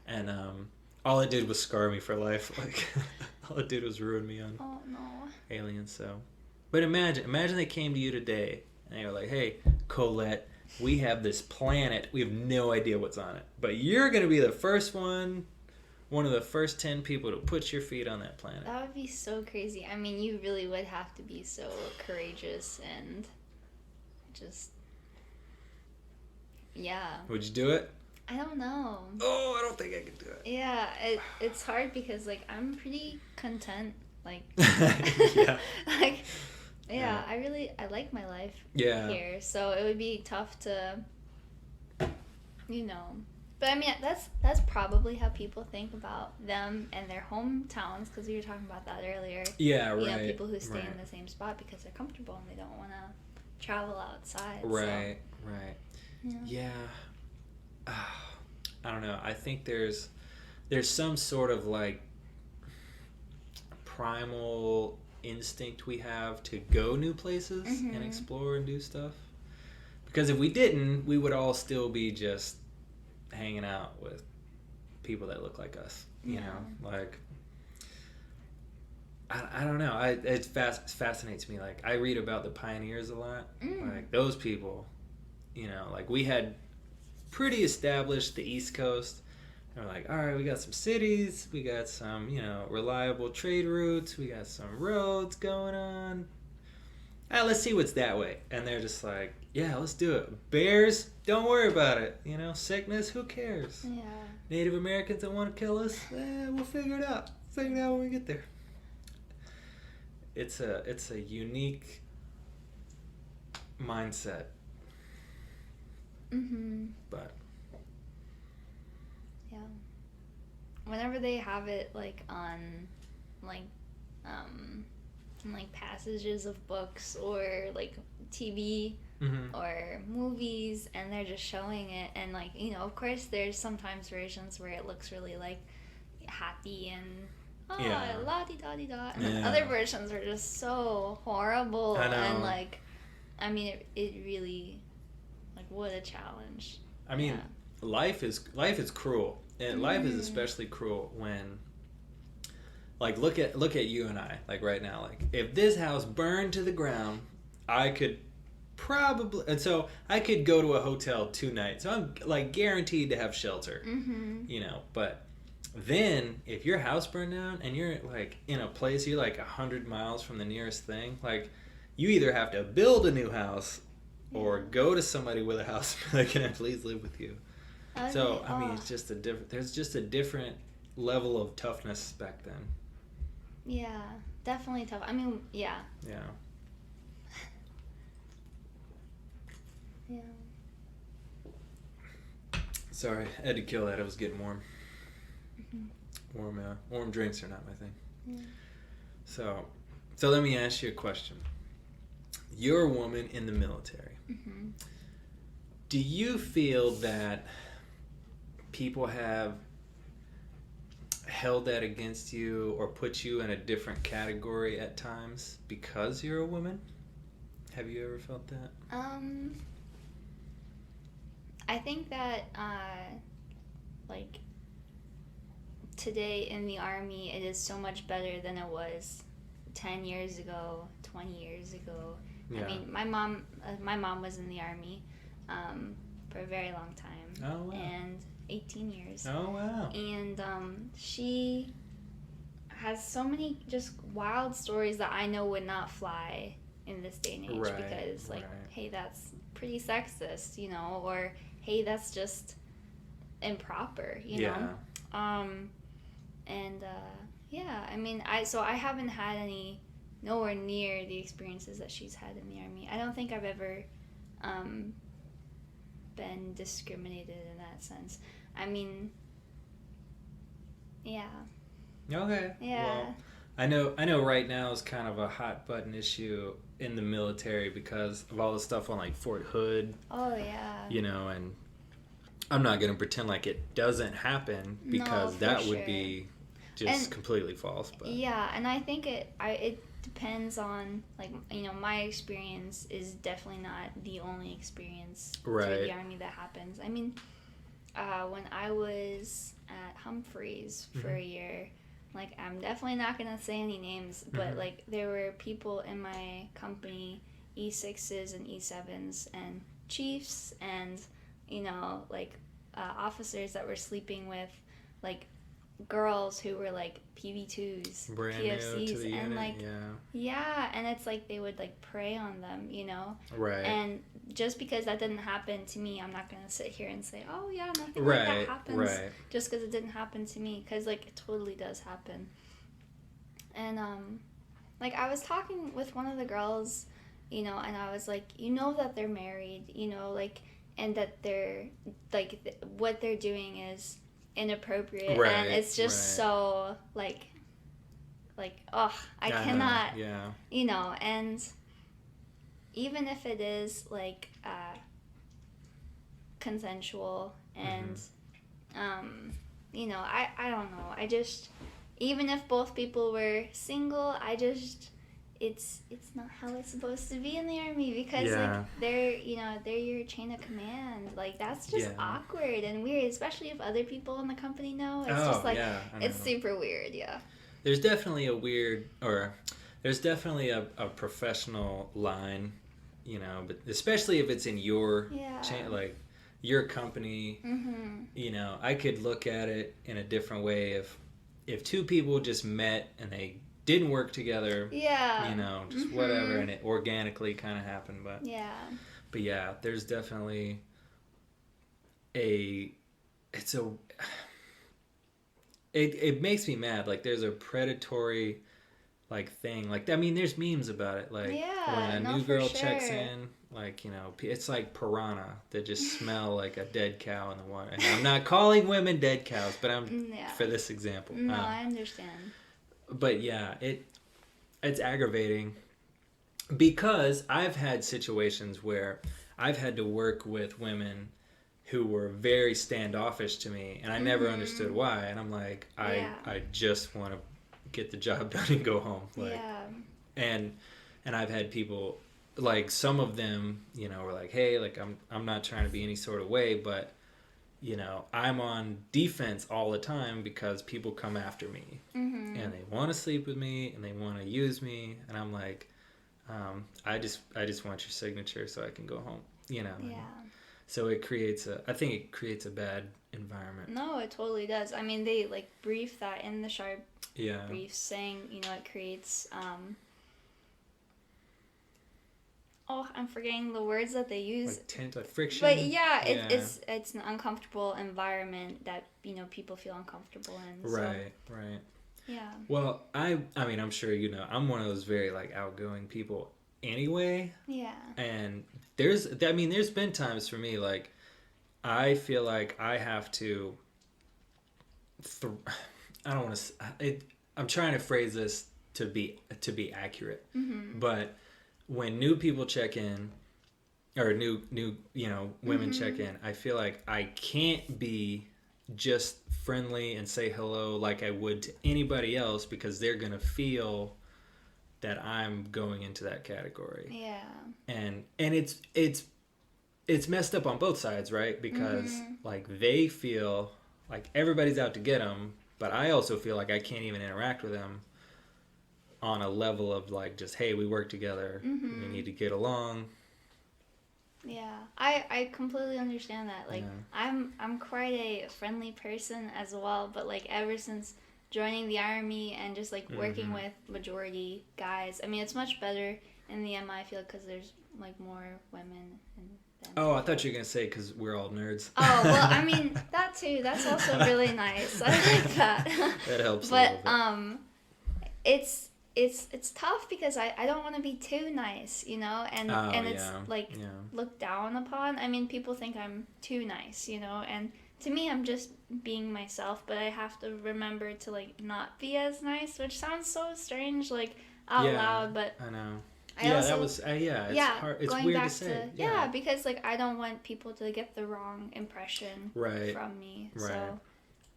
Yeah. And all it did was scar me for life. Like, all it did was ruin me on aliens. So, but imagine they came to you today and they were like, hey, Colette, we have this planet, we have no idea what's on it, but you're going to be the first one of the first 10 people to put your feet on that planet. That would be so crazy. I mean, you really would have to be so courageous and just, yeah. Would you do it? I don't know. Oh, I don't think I could do it. Yeah, it's hard because, like, I'm pretty content. Like, yeah. Like, yeah, I like my life here. So it would be tough to, you know. But I mean, that's probably how people think about them and their hometowns, because we were talking about that earlier. Yeah, right. You know, people who stay in the same spot because they're comfortable and they don't want to travel outside. Right, so. Right. Yeah. I don't know. I think there's some sort of like primal instinct we have to go new places and explore and do stuff. Because if we didn't, we would all still be just hanging out with people that look like us. You know, like I don't know. It fascinates me. Like, I read about the pioneers a lot. Like, those people, you know, like we had pretty established the East Coast. And we're like, all right, we got some cities, we got some, you know, reliable trade routes, we got some roads going on. Let's see what's that way. And they're just like, yeah, let's do it. Bears, don't worry about it. You know, sickness, who cares? Yeah. Native Americans that want to kill us, we'll figure it out. Figure it out when we get there. It's a unique mindset. But yeah, whenever they have it like on like in like passages of books or like TV Mm-hmm. or movies, and they're just showing it, and like, you know, of course there's sometimes versions where it looks really like happy and Yeah. la di da di da, and then Yeah. other versions are just so horrible. I know. And like, I mean, it really, like, what a challenge. I mean, Yeah. life is cruel, and life is especially cruel when, like, look at you and I, like, right now, like, if this house burned to the ground, I could probably, and so I could go to a hotel 2 nights, so I'm like guaranteed to have shelter, you know. But then if your house burned down and you're like in a place, you're like 100 miles from the nearest thing, like, you either have to build a new house or go to somebody with a house that can please live with you. Okay. So I mean, it's just a different. There's just a different level of toughness back then. Yeah, definitely tough. I mean, yeah. Yeah. Yeah. Sorry, I had to kill that. It was getting warm. Warm drinks are not my thing. Yeah. So let me ask you a question. You're a woman in the military. Do you feel that people have held that against you or put you in a different category at times because you're a woman? Have you ever felt that? I think that, like, today in the Army, it is so much better than it was 10 years ago, 20 years ago. Yeah. I mean, my mom was in the Army for a very long time. Oh, wow. And 18 years. Oh, wow. And she has so many just wild stories that I know would not fly in this day and age, Right, because, like, right. hey, that's pretty sexist, you know, or hey, that's just improper, you know. Yeah, I mean, I haven't had any, nowhere near the experiences that she's had in the Army. I don't think I've ever been discriminated in that sense. I mean, yeah. Okay. Yeah. Well, I know right now is kind of a hot button issue in the military because of all the stuff on like Fort Hood. Oh, yeah. You know, and I'm not going to pretend like it doesn't happen because for that would sure. be just And- completely false. But Yeah, and I think it depends on, like, you know, my experience is definitely not the only experience through Right. the Army that happens. I mean, when I was at Humphreys for a year, like, I'm definitely not going to say any names, but, like, there were people in my company, E6s and E7s, and chiefs, and, you know, like, officers that were sleeping with, like, girls who were, like, PV2s, brand PFCs, new to the and, unit. like, Yeah. yeah, and it's like they would, like, prey on them, you know? Right. And just because that didn't happen to me, I'm not going to sit here and say, oh, yeah, nothing Right. like that happens. Right. Just because it didn't happen to me. Because, like, it totally does happen. And, like, I was talking with one of the girls, you know, and I was like, you know that they're married, you know, like, and that they're, like, what they're doing is inappropriate. Right, And it's just right. so, like, oh, I cannot, Yeah. you know, and even if it is, like, consensual and, you know, I don't know, I just, even if both people were single, I just, it's not how it's supposed to be in the Army, because, Yeah. like, they're your chain of command, like, that's just Yeah. awkward and weird, especially if other people in the company know. It's Oh, just, like, yeah, I it's know. super weird, yeah. There's definitely there's definitely a professional line, you know, but especially if it's in your Yeah. like your company, you know, I could look at it in a different way if two people just met and they didn't work together, Yeah. you know, just whatever, and it organically kind of happened, but yeah, there's definitely it makes me mad. Like, there's a predatory, like, thing. Like, I mean, there's memes about it. Like, when a new for girl checks sure. in, like, you know, it's like piranha that just smell like a dead cow in the water. And I'm not calling women dead cows, but I'm Yeah. for this example. No, I understand. But yeah, it's aggravating because I've had situations where I've had to work with women who were very standoffish to me, and I never understood why. And I'm like, I just want to get the job done and go home. Like, Yeah. and I've had people, like, some of them, you know, were like, hey, like, I'm not trying to be any sort of way, but, you know, I'm on defense all the time because people come after me and they want to sleep with me and they want to use me, and I'm like, I just want your signature so I can go home, you know. Yeah. So I think it creates a bad environment. No, it totally does. I mean, they like brief that in the sharp Yeah. briefs, saying, you know, it creates oh, I'm forgetting the words that they use. Like friction. But yeah, it's an uncomfortable environment that, you know, people feel uncomfortable in. Right. Yeah. Well, I mean, I'm sure you know, I'm one of those very like outgoing people anyway. Yeah. And there's been times for me, like, I feel like I have to I don't want to I'm trying to phrase this to be accurate. But when new people check in, or new you know, women check in, I feel like I can't be just friendly and say hello like I would to anybody else, because they're gonna feel that I'm going into that category. Yeah. And it's messed up on both sides, right? Because like, they feel like everybody's out to get them, but I also feel like I can't even interact with them on a level of like, just, hey, we work together, we need to get along. Yeah, I completely understand that. Like, Yeah. I'm quite a friendly person as well, but like, ever since joining the army and just like working with majority guys, I mean, it's much better in the MI field because there's like more women and Oh, I thought you were gonna say because we're all nerds. Oh, well, I mean, that too. That's also really nice. I like that. That helps. But a little bit. it's tough because I don't want to be too nice, you know, and it's like looked down upon. I mean, people think I'm too nice, you know, and to me, I'm just being myself, but I have to remember to like not be as nice, which sounds so strange, like out loud, but I know. That was it's hard. It's going weird back to say. Because like, I don't want people to get the wrong impression from me. Right.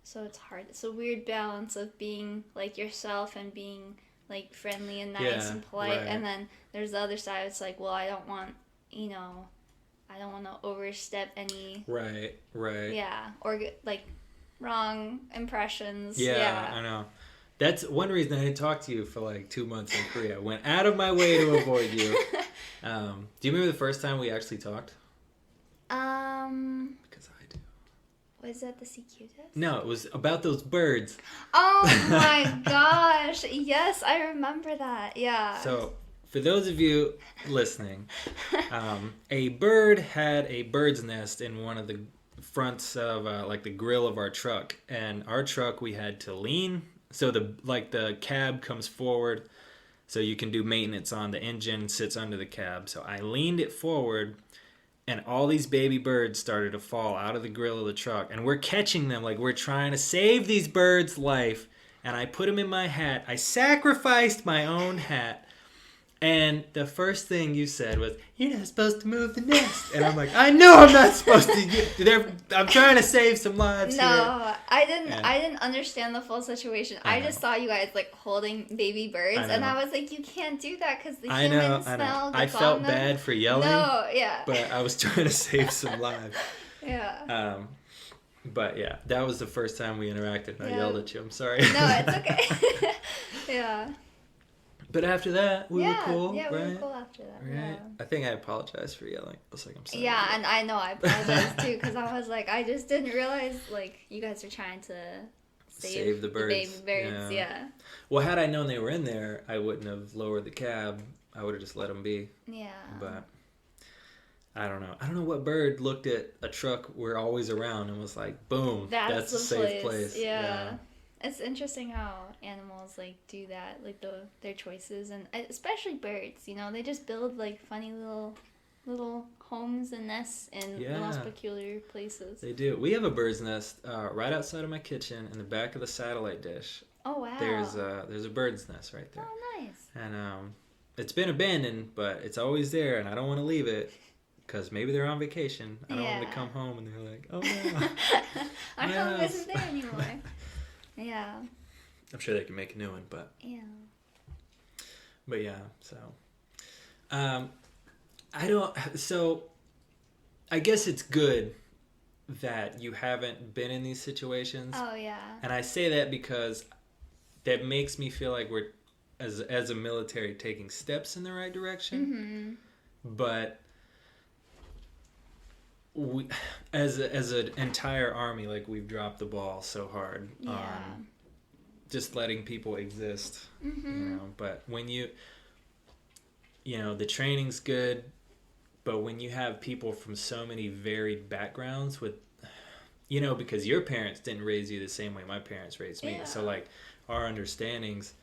So it's hard. It's a weird balance of being like yourself and being like friendly and nice and polite, and then there's the other side. It's like, well, I don't want to overstep any or get like wrong impressions. I know. That's one reason I didn't talk to you for like 2 months in Korea. I went out of my way to avoid you. Do you remember the first time we actually talked? Because I do. Was that the CQ test? No, it was about those birds. Oh my gosh. Yes, I remember that. Yeah. So, for those of you listening, a bird had a bird's nest in one of the fronts of like the grill of our truck. And our truck, we had to lean. So the cab comes forward, so you can do maintenance on the engine, sits under the cab. So I leaned it forward, and all these baby birds started to fall out of the grill of the truck. And we're catching them, like we're trying to save these birds' life. And I put them in my hat. I sacrificed my own hat. And the first thing you said was, "You're not supposed to move the nest." And I'm like, I know I'm not supposed to. I'm trying to save some lives here. No, I didn't understand the full situation. I just saw you guys like holding baby birds, and I was like, you can't do that because the human smell gets I felt on them. bad for yelling. No, yeah. But I was trying to save some lives. Yeah. But yeah, that was the first time we interacted, and I yelled at you. I'm sorry. No, it's okay. Yeah. But after that, we were cool, yeah, right? we were cool after that. Right? Yeah. I think I apologized for yelling. I was like, I'm sorry. Yeah, and I know I apologized too, because I was like, I just didn't realize like you guys are trying to save the birds. The baby birds. Yeah. Well, had I known they were in there, I wouldn't have lowered the cab. I would have just let them be. Yeah. But I don't know. I don't know what bird looked at a truck we're always around and was like, boom, that's a safe place. Yeah. It's interesting how animals like do that, like their choices, and especially birds. You know, they just build like funny little little homes and nests in the most peculiar places. They do. We have a bird's nest right outside of my kitchen in the back of the satellite dish. Oh, wow. There's a bird's nest right there. Oh, nice. And it's been abandoned, but it's always there, and I don't want to leave it because maybe they're on vacation. I don't want them to come home and they're like, oh no, our home isn't there anymore. Yeah. I'm sure they can make a new one, but yeah. But yeah, so I don't. So I guess it's good that you haven't been in these situations. Oh yeah. And I say that because that makes me feel like we're as a military taking steps in the right direction. Mm-hmm. But we, as an entire army, like we've dropped the ball so hard on just letting people exist. Mm-hmm. But when you the training's good, but when you have people from so many varied backgrounds with because your parents didn't raise you the same way my parents raised me, so like our understandings,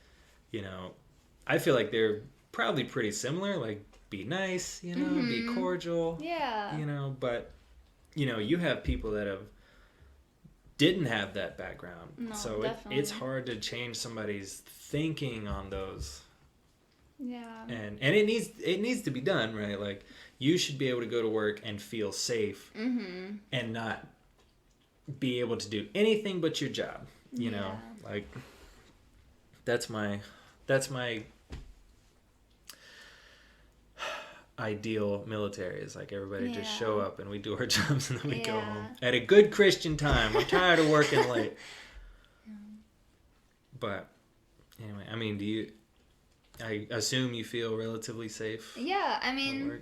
I feel like they're probably pretty similar, like be nice, mm-hmm. be cordial, but you have people that didn't have that background, so it's hard to change somebody's thinking on those. Yeah. And it needs to be done, right? Like you should be able to go to work and feel safe, mm-hmm. and not be able to do anything but your job. Like that's my ideal military is like everybody just show up and we do our jobs and then we go home at a good Christian time. I'm tired of working late. But anyway, I mean, I assume you feel relatively safe. Yeah, I mean,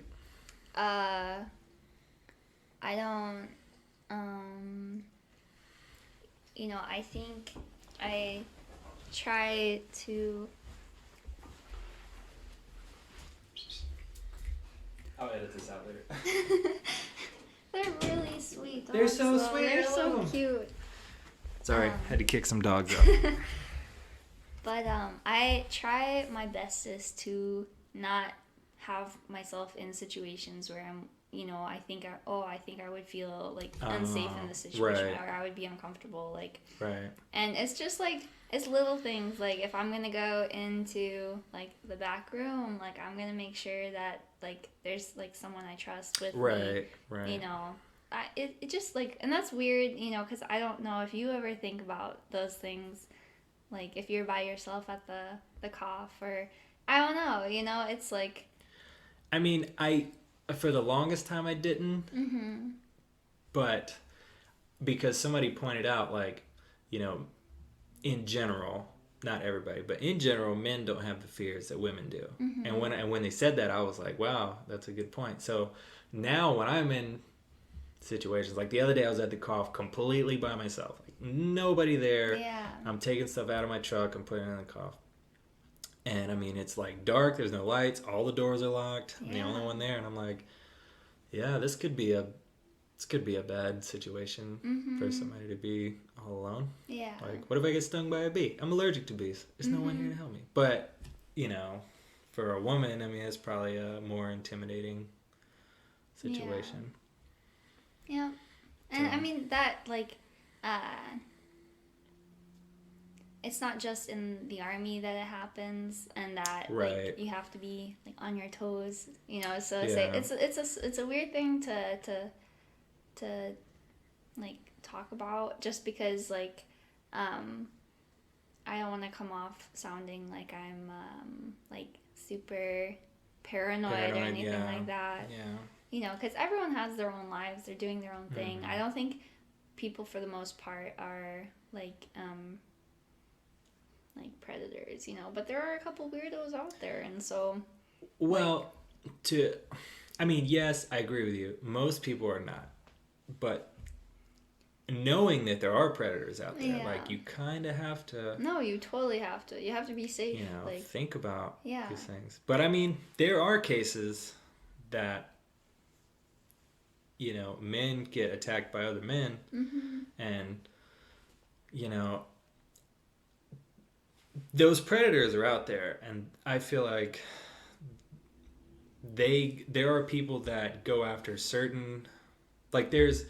I don't, I think I try to. I'll edit this out later. They're really sweet. They're so sweet. They're so cute. Sorry, had to kick some dogs out. But I try my bestest to not have myself in situations where I'm, I think I would feel like unsafe in this situation, or I would be uncomfortable, like. Right. And it's just like it's little things, like if I'm gonna go into like the back room, like I'm gonna make sure that like there's like someone I trust with me. Right. It just like, and that's weird, because I don't know if you ever think about those things. Like, if you're by yourself at the cough, or, I don't know, it's like... I mean, for the longest time I didn't, mm-hmm. but because somebody pointed out, like, in general, not everybody, but in general, men don't have the fears that women do. Mm-hmm. And when they said that, I was like, wow, that's a good point. So now when I'm in situations, like the other day I was at the cough completely by myself, like nobody there. Yeah. I'm taking stuff out of my truck and putting it in the cough, and I mean it's like dark, there's no lights, all the doors are locked. I'm the only one there, and I'm like, yeah, this could be a bad situation, mm-hmm. for somebody to be all alone. Yeah. Like, what if I get stung by a bee? I'm allergic to bees. There's mm-hmm. no one here to help me. But for a woman, I mean, it's probably a more intimidating situation. Yeah. And I mean that, like, it's not just in the army that it happens, and that like you have to be like on your toes, so it's a weird thing to like talk about, just because like I don't want to come off sounding like I'm like super paranoid or anything like that. Because everyone has their own lives, they're doing their own thing. Mm-hmm. I don't think people for the most part are like predators, but there are a couple weirdos out there, and so yes, I agree with you. Most people are not, but knowing that there are predators out there, like you kind of have to. No, you totally have to. You have to be safe. Think about these things. But I mean, there are cases that men get attacked by other men, mm-hmm. and those predators are out there, and I feel like there are people that go after certain, like there's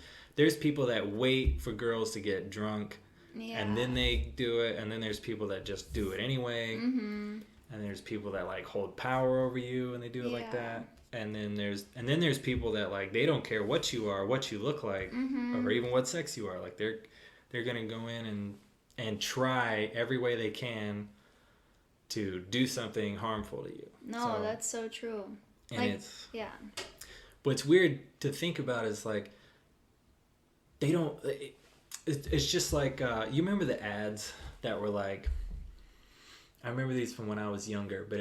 people that wait for girls to get drunk, and then they do it, and then there's people that just do it anyway, and there's people that like hold power over you and they do it like that, and then there's people that like they don't care what you are, what you look like, or even what sex you are. Like they're gonna go in and try every way they can to do something harmful to you. No, that's so true. And like, it's yeah. What's weird to think about is like they don't. It's just like you remember the ads that were like. I remember these from when I was younger, but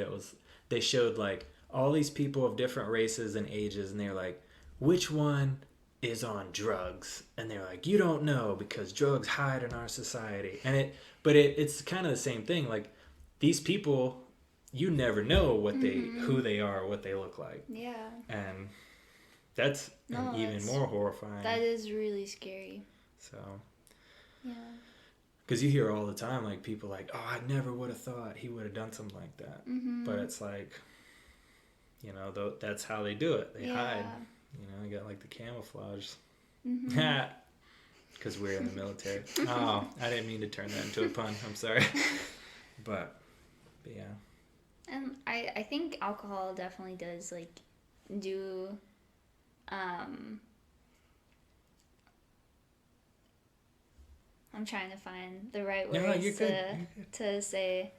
they showed like all these people of different races and ages, and they're like, which one is on drugs? And they're like, you don't know because drugs hide in our society. And it's kind of the same thing. Like these people, you never know what who they are, what they look like. Yeah. And that's even more horrifying. That is really scary. So. Yeah. Because you hear all the time, like, people like, oh, I never would have thought he would have done something like that. But it's like, you know, that's how they do it. They hide. You know, you got, like, the camouflage. Because we're in the military. Oh, I didn't mean to turn that into a pun. I'm sorry. But yeah. And I think alcohol definitely does, like, do... I'm trying to find the right words to say.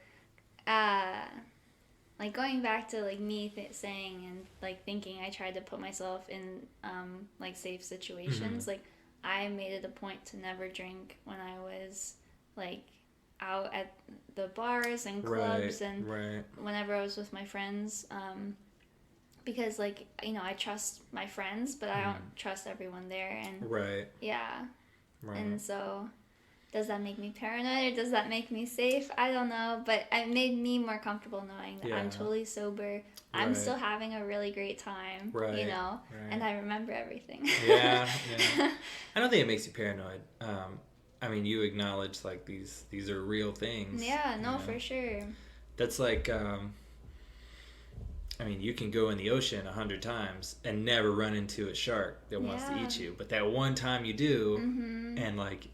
Like going back to like me saying and like thinking I tried to put myself in like safe situations. Like I made it a point to never drink when I was like out at the bars and clubs and whenever I was with my friends. Because like, you know, I trust my friends, but I don't trust everyone there. And yeah. And so... Does that make me paranoid or does that make me safe? I don't know, but it made me more comfortable knowing that I'm totally sober. I'm still having a really great time, you know, and I remember everything. Yeah. I don't think it makes you paranoid. I mean, you acknowledge like these are real things. Yeah, no, you know? for sure. That's like, I mean, you can go in the ocean 100 times and never run into a shark that wants to eat you. But that one time you do, and like,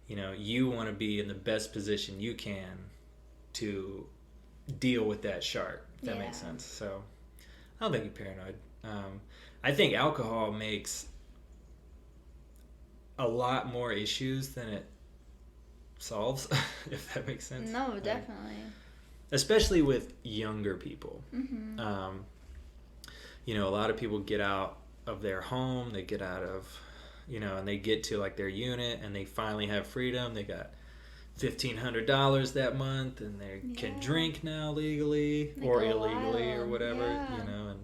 you know, you want to be in the best position you can to deal with that shark, if that makes sense. So I don't think you're paranoid. I think alcohol makes a lot more issues than it solves, if that makes sense. No, definitely. Especially with younger people. You know, a lot of people get out of their home, they get out of... You know, and they get to like their unit and they finally have freedom. They got $1,500 that month and they can drink now legally or illegally or whatever, you know. And,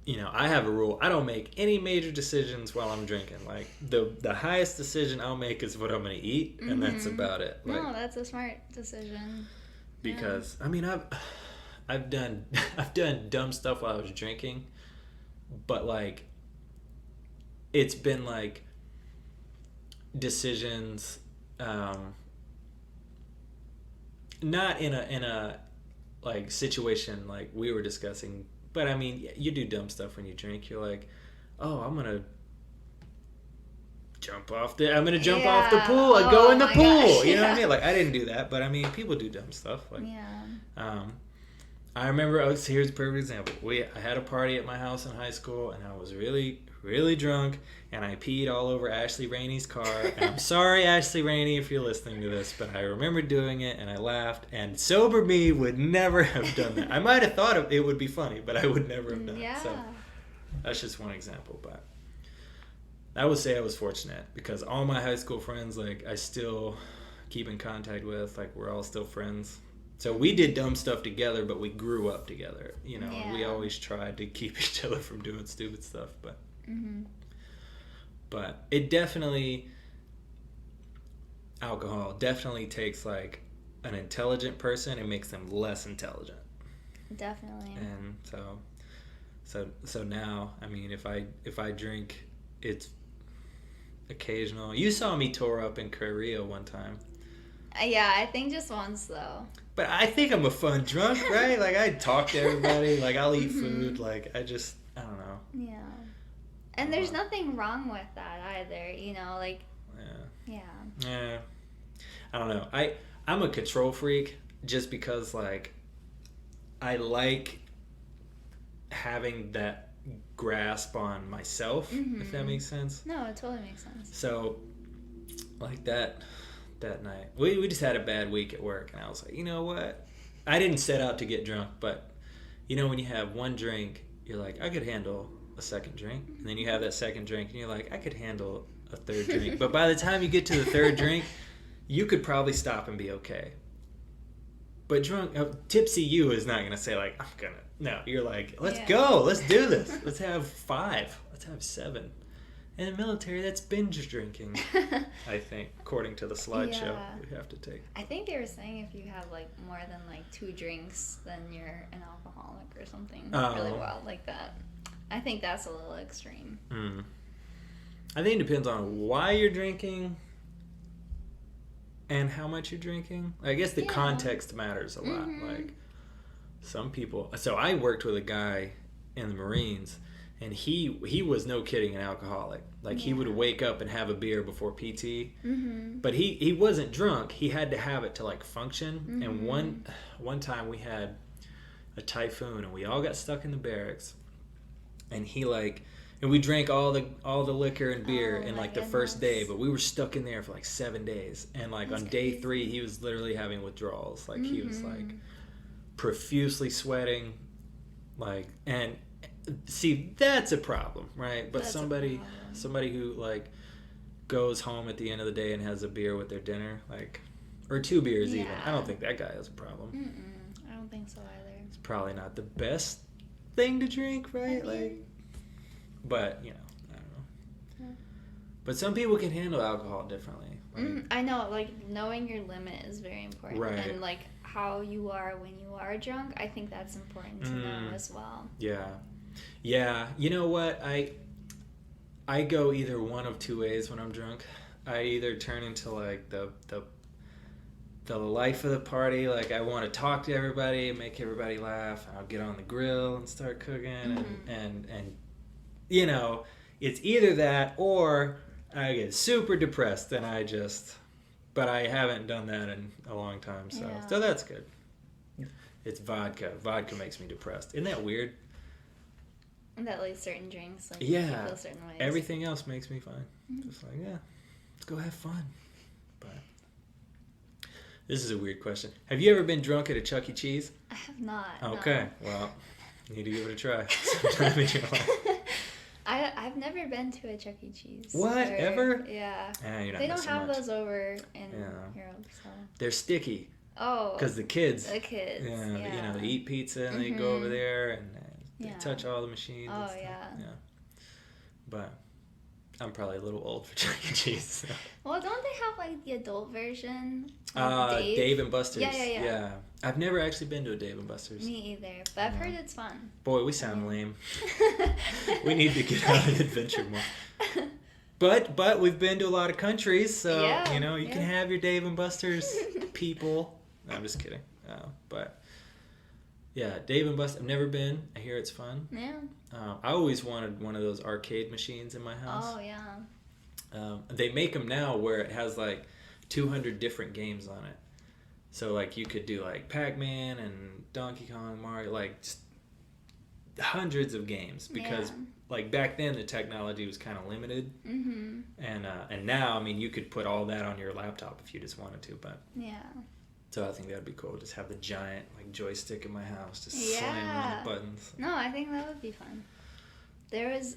you know, I have a rule. I don't make any major decisions while I'm drinking. Like the highest decision I'll make is what I'm going to eat, and that's about it. Like, no, that's a smart decision. Because, I mean, I've done dumb stuff while I was drinking, but like, it's been like decisions, not in a like situation like we were discussing, but I mean, you do dumb stuff when you drink. You're like, oh, I'm gonna jump off the pool and go in the pool. Gosh, you know what I mean? Like I didn't do that, but I mean, people do dumb stuff. Like, I remember. Here's a perfect example. I had a party at my house in high school, and I was really, really drunk, and I peed all over Ashley Rainey's car. And I'm sorry, Ashley Rainey, if you're listening to this, but I remember doing it, and I laughed. And sober me would never have done that. I might have thought it would be funny, but I would never have done it. So that's just one example. But I would say I was fortunate because all my high school friends, like I still keep in contact with, like we're all still friends. So we did dumb stuff together, but we grew up together, you know. And we always tried to keep each other from doing stupid stuff, but but it definitely, alcohol definitely takes like an intelligent person and makes them less intelligent. Definitely. And so now, I mean, if I drink, it's occasional. You saw me tore up in Korea one time. Yeah, I think just once though. But I think I'm a fun drunk, right? Like, I talk to everybody. Like, I'll eat Mm-hmm. food. Like, I don't know. Yeah. And there's nothing wrong with that either, you know, like, Yeah. yeah. Yeah. I don't know. I'm a control freak just because, like, I like having that grasp on myself, if that makes sense. No, it totally makes sense. So, like that night, we just had a bad week at work, and I was like, you know what? I didn't set out to get drunk, but you know when you have one drink, you're like, I could handle a second drink, and then you have that second drink, and you're like, I could handle a third drink. But by the time you get to the third drink, you could probably stop and be okay. But drunk, tipsy you is not gonna say like, I'm gonna. No, you're like, let's go, let's do this, let's have 5, let's have 7. In the military, that's binge drinking. I think, according to the slideshow we have to take. I think they were saying if you have like more than like 2 drinks, then you're an alcoholic or something really wild like that. I think that's a little extreme. I think it depends on why you're drinking and how much you're drinking. I guess the context matters a lot. Like some people. So I worked with a guy in the Marines, and he was no kidding an alcoholic. Like he would wake up and have a beer before PT, but he wasn't drunk. He had to have it to like function. And one time we had a typhoon, and we all got stuck in the barracks, and he like. And we drank all the liquor and beer in like the first day, but we were stuck in there for like 7 days. And like on day 3, he was literally having withdrawals. Like he was like profusely sweating, like, and see, that's a problem, right? But somebody who like goes home at the end of the day and has a beer with their dinner, like, or 2 beers even. I don't think that guy has a problem. I don't think so either. It's probably not the best thing to drink, right? Like. But, you know, I don't know. Yeah. But some people can handle alcohol differently. Like, I know, like, knowing your limit is very important. Right. And, like, how you are when you are drunk, I think that's important to know as well. Yeah. Yeah. You know what? I go either one of 2 ways when I'm drunk. I either turn into, like, the life of the party. Like, I want to talk to everybody and make everybody laugh. I'll get on the grill and start cooking and you know, it's either that or I get super depressed and but I haven't done that in a long time, so that's good. It's vodka. Vodka makes me depressed. Isn't that weird? And that like certain drinks like make you feel certain ways. Everything else makes me fine. Just like, let's go have fun. But this is a weird question. Have you ever been drunk at a Chuck E. Cheese? I have not. Okay, no. well, you need to give it a try sometime in your life. I've never been to a Chuck E. Cheese. What? Ever? Yeah. They don't have those over in Europe, so. They're sticky. Oh. Because the kids. Yeah. You know, they eat pizza and they go over there and they touch all the machines. Oh, and stuff. Yeah. But I'm probably a little old for Chuck E. Cheese. So. Well, don't they have like the adult version? Dave and Buster's. Yeah. I've never actually been to a Dave and Buster's. Me either, but I've heard it's fun. Boy, we sound lame. We need to get out and adventure more. But we've been to a lot of countries, so you know you can have your Dave and Buster's people. No, I'm just kidding. But yeah, Dave and Buster's. I've never been. I hear it's fun. Yeah. I always wanted one of those arcade machines in my house. Oh yeah. They make them now where it has like 200 different games on it. So like you could do like Pac-Man and Donkey Kong, Mario, like just hundreds of games because like back then the technology was kind of limited. And now I mean you could put all that on your laptop if you just wanted to, but so I think that'd be cool. Just have the giant like joystick in my house, just slamming on the buttons. No, I think that would be fun. There was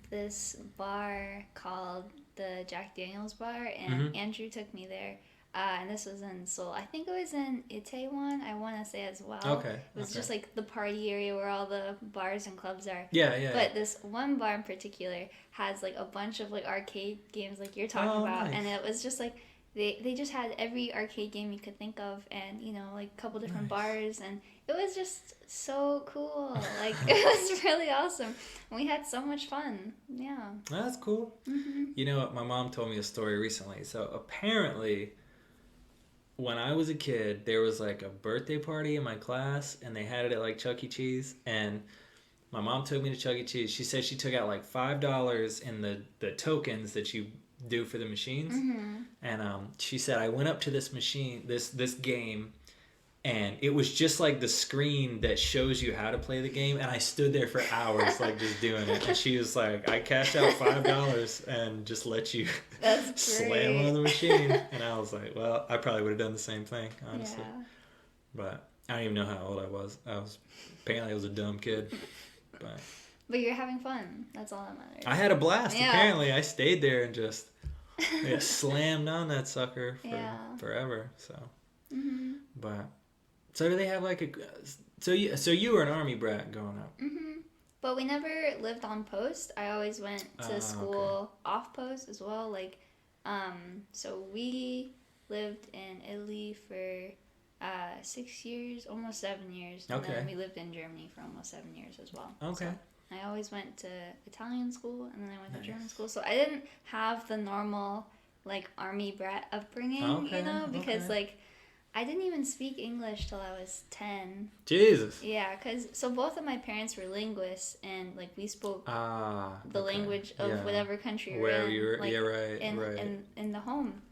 this bar called the Jack Daniels Bar, and Andrew took me there. And this was in Seoul. I think it was in Itaewon, I want to say as well. Okay. It was just like the party area where all the bars and clubs are. Yeah. But this one bar in particular has like a bunch of like arcade games like you're talking about. Nice. And it was just like, they just had every arcade game you could think of and, you know, like a couple different bars. And it was just so cool. Like, it was really awesome. We had so much fun. Yeah. That's cool. You know what? My mom told me a story recently. So apparently... when I was a kid, there was like a birthday party in my class, and they had it at like Chuck E. Cheese, and my mom took me to Chuck E. Cheese. She said she took out like $5 in the tokens that you do for the machines, and she said I went up to this machine, this game, and it was just like the screen that shows you how to play the game, and I stood there for hours like just doing it. And she was like, I cashed out $5 and just let you slam on the machine. And I was like, well, I probably would have done the same thing, honestly. Yeah. But I don't even know how old I was. Apparently I was a dumb kid. But you're having fun. That's all that matters. I had a blast. Yeah. Apparently I stayed there and just slammed on that sucker for forever. So, but. So do they have like a... So you were an Army brat growing up. But we never lived on post. I always went to school off post as well. Like, so we lived in Italy for 6 years, almost 7 years. And then we lived in Germany for almost 7 years as well. Okay. So I always went to Italian school, and then I went to German school. So I didn't have the normal, like, Army brat upbringing, you know? Because, like... I didn't even speak English till I was 10. Jesus. Yeah, so both of my parents were linguists, and like we spoke the language of whatever country we're in. Like, in the home.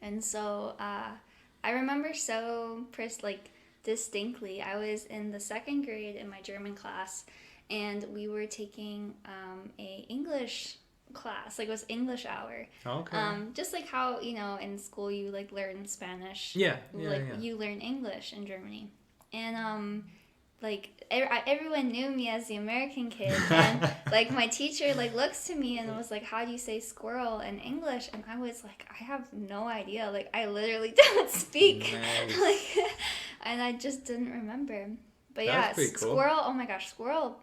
And so I remember so distinctly. I was in the 2nd grade in my German class, and we were taking a English class, like it was English hour. Just like how, you know, in school you like learn Spanish. You learn English in Germany. And like everyone knew me as the American kid, and like my teacher like looks to me and was like, how do you say squirrel in English? And I was like, I have no idea, like I literally don't speak. Like, and I just didn't remember. But yeah, cool. Squirrel, oh my gosh, squirrel.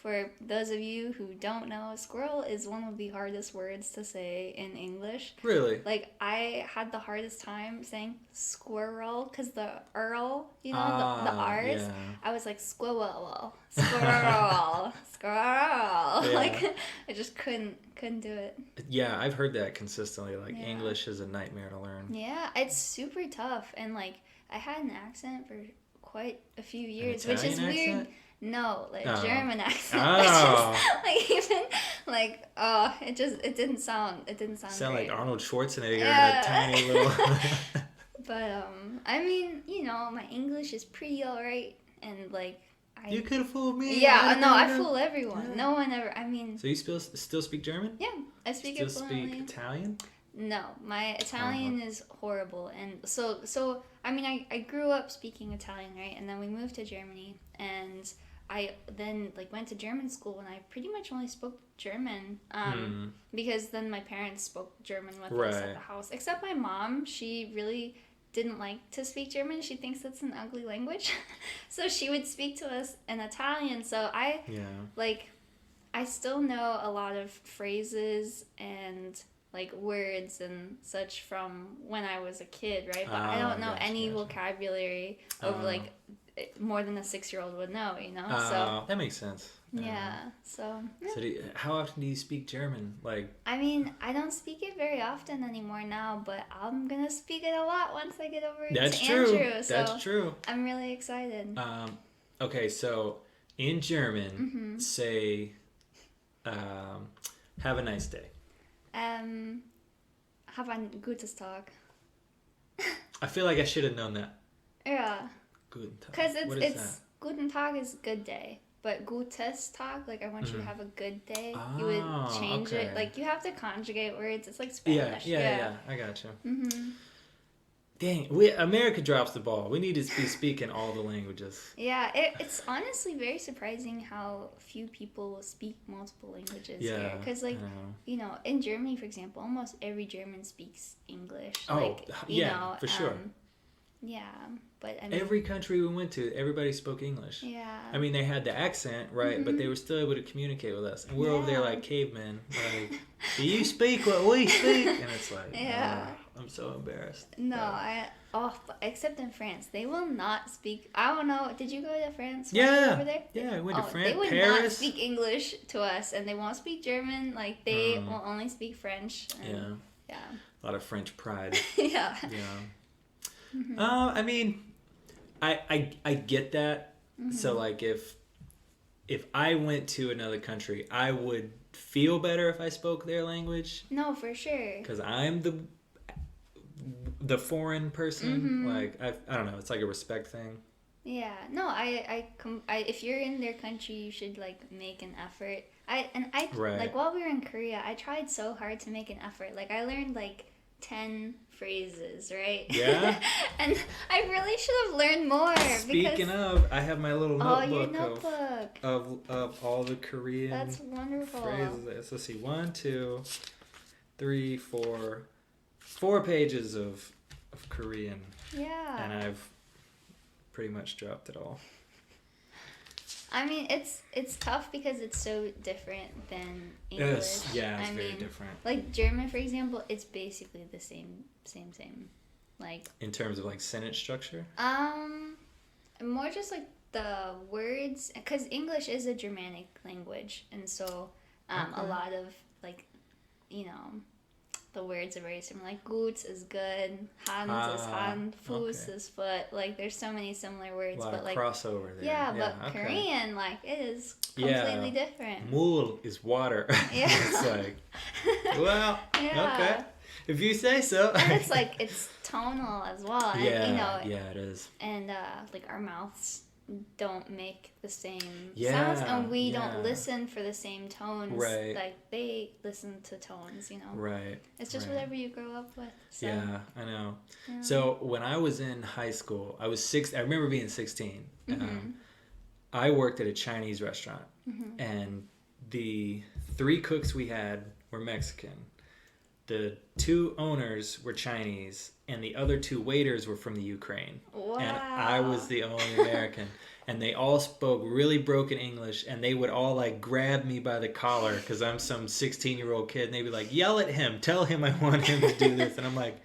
For those of you who don't know, squirrel is one of the hardest words to say in English. Really? Like, I had the hardest time saying squirrel, because the earl, you know, the R's. Yeah. I was like, squirrel, squirrel, squirrel. Yeah. Like, I just couldn't do it. Yeah, I've heard that consistently. Like, English is a nightmare to learn. Yeah, it's super tough. And, like, I had an accent for quite a few years, which is weird. No, like German accent. Like even like it didn't sound Sound great. Like Arnold Schwarzenegger in a tiny little. But I mean, you know, my English is pretty alright, and like you could have fooled me. Yeah, no, I fool everyone. Yeah. No one ever. I mean. So you still speak German? Yeah, I speak it fluently. Still speak Italian? No, my Italian is horrible, and so I mean I grew up speaking Italian, right, and then we moved to Germany, and I then like went to German school, and I pretty much only spoke German because then my parents spoke German with us at the house. Except my mom, she really didn't like to speak German. She thinks it's an ugly language, so she would speak to us in Italian. So I still know a lot of phrases and like words and such from when I was a kid, right? But I don't know any vocabulary of like more than a 6-year-old would know, you know. So that makes sense. Yeah. So. So how often do you speak German? Like. I mean, I don't speak it very often anymore now, but I'm gonna speak it a lot once I get over to Andrew. So that's true. I'm really excited. Okay, so in German, say, "Have a nice day." Have ein gutes Tag. I feel like I should have known that. Yeah. Guten Tag. Because it's Guten Tag is good day, but Gutes Tag, like I want you to have a good day. You would change it. Like you have to conjugate words. It's like Spanish. Yeah. I gotcha. Dang, America drops the ball. We need to be speaking all the languages. Yeah, it's honestly very surprising how few people speak multiple languages here. Because, like, you know, in Germany, for example, almost every German speaks English. For sure. Yeah, but I mean... Every country we went to, everybody spoke English. Yeah. I mean, they had the accent, right? But they were still able to communicate with us. And we're over there like cavemen. Like, do you speak what we speak? And it's like, I'm so embarrassed. No, except in France. They will not speak... I don't know. Did you go to France? Yeah. Over there? Yeah, I went to France, They would Paris. not speak English to us, and they won't speak German. Like, they will only speak French. And, yeah. A lot of French pride. Yeah. I mean, I get that. So like if I went to another country, I would feel better if I spoke their language No, for sure. because I'm the foreign person. Like I don't know, it's like a respect thing. Yeah, no, if you're in their country, you should like make an effort. Right. Like while we were in Korea, I tried so hard to make an effort. Like I learned like 10 phrases, right? Yeah. And I really should have learned more. Speaking of, I have my little Oh, your notebook notebook. of all the Korean That's wonderful. phrases. Let's see, 1, 2, 3, 4, 4 pages of Korean, Yeah. and I've pretty much dropped it all. I mean, it's tough because it's so different than English. Yes, yeah, it's very different. Like German, for example, it's basically the same. Like In terms of like sentence structure? more just like the words, because English is a Germanic language, and so a lot of like, you know, the words are very similar. Like gut is good, hand is hand, Fuß is foot. Like there's so many similar words, A lot but of like crossover there. yeah, but Korean, like it is completely different. Mul is water. Yeah. It's like, well, Yeah. okay. If you say so. And it's like it's tonal as well. And, Yeah, you know, yeah, it is. and like our mouths don't make the same Yeah, sounds, and we yeah. don't listen for the same tones. Right. Like they listen to tones, you know. Right. It's just right. whatever you grow up with. So, Yeah, I know. yeah. So when I was in high school, I was 6. I remember being 16. Mm-hmm. I worked at a Chinese restaurant, and the 3 cooks we had were Mexican. The 2 owners were Chinese, and the other 2 waiters were from the Ukraine. Wow. And I was the only American. And they all spoke really broken English, and they would all like grab me by the collar because I'm some 16-year-old kid, and they'd be like, "Yell at him, tell him I want him to do this." And I'm like,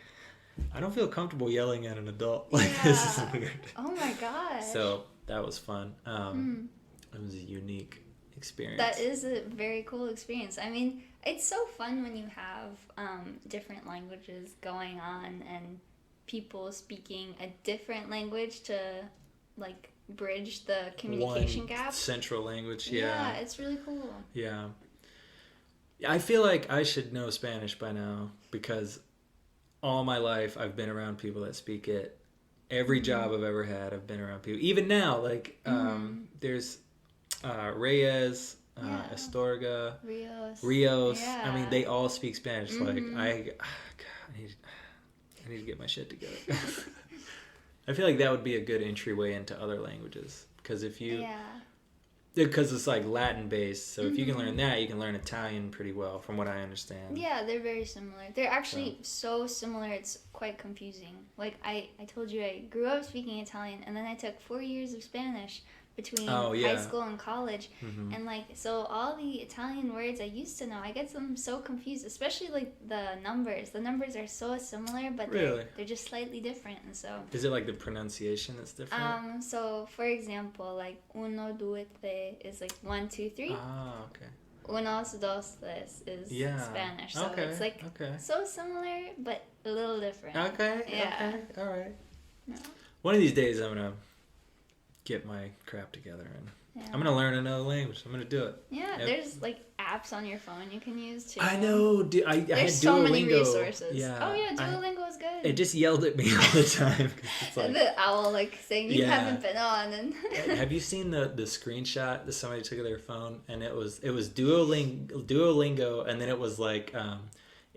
I don't feel comfortable yelling at an adult. Like this is weird. Oh my gosh. So that was fun. It was a unique experience. That is a very cool experience. I mean, it's so fun when you have different languages going on and people speaking a different language to like bridge the communication gap. Central language, Yeah, it's really cool. Yeah. I feel like I should know Spanish by now because all my life I've been around people that speak it. Every job I've ever had, I've been around people. Even now, like there's Reyes, Astorga, Rios. Yeah. I mean, they all speak Spanish. Like I need to get my shit together. I feel like that would be a good entryway into other languages because because it's like Latin based. So if you can learn that, you can learn Italian pretty well, from what I understand. Yeah, they're very similar. They're actually so similar, it's quite confusing. Like I told you, I grew up speaking Italian, and then I took 4 years of Spanish between high school and college. And like, so all the Italian words I used to know, I get them so confused, especially like the numbers. The numbers are so similar, but they're just slightly different. And so is it like the pronunciation that's different? So for example, like uno, due, tre is like 1, 2, 3. Ah, okay. Unos, dos, tres is Spanish. So it's like so similar, but a little different. Okay. Yeah. Okay. All right. No. One of these days, I'm gonna get my crap together and I'm gonna learn another language. I'm gonna do it. Yeah, there's like apps on your phone you can use too. I know. I had There's Duolingo. so many resources. Yeah. Oh yeah, Duolingo is good. It just yelled at me all the time. 'Cause it's like, the owl like saying you haven't been on. And have you seen the screenshot that somebody took of their phone? And it was Duolingo, and then it was like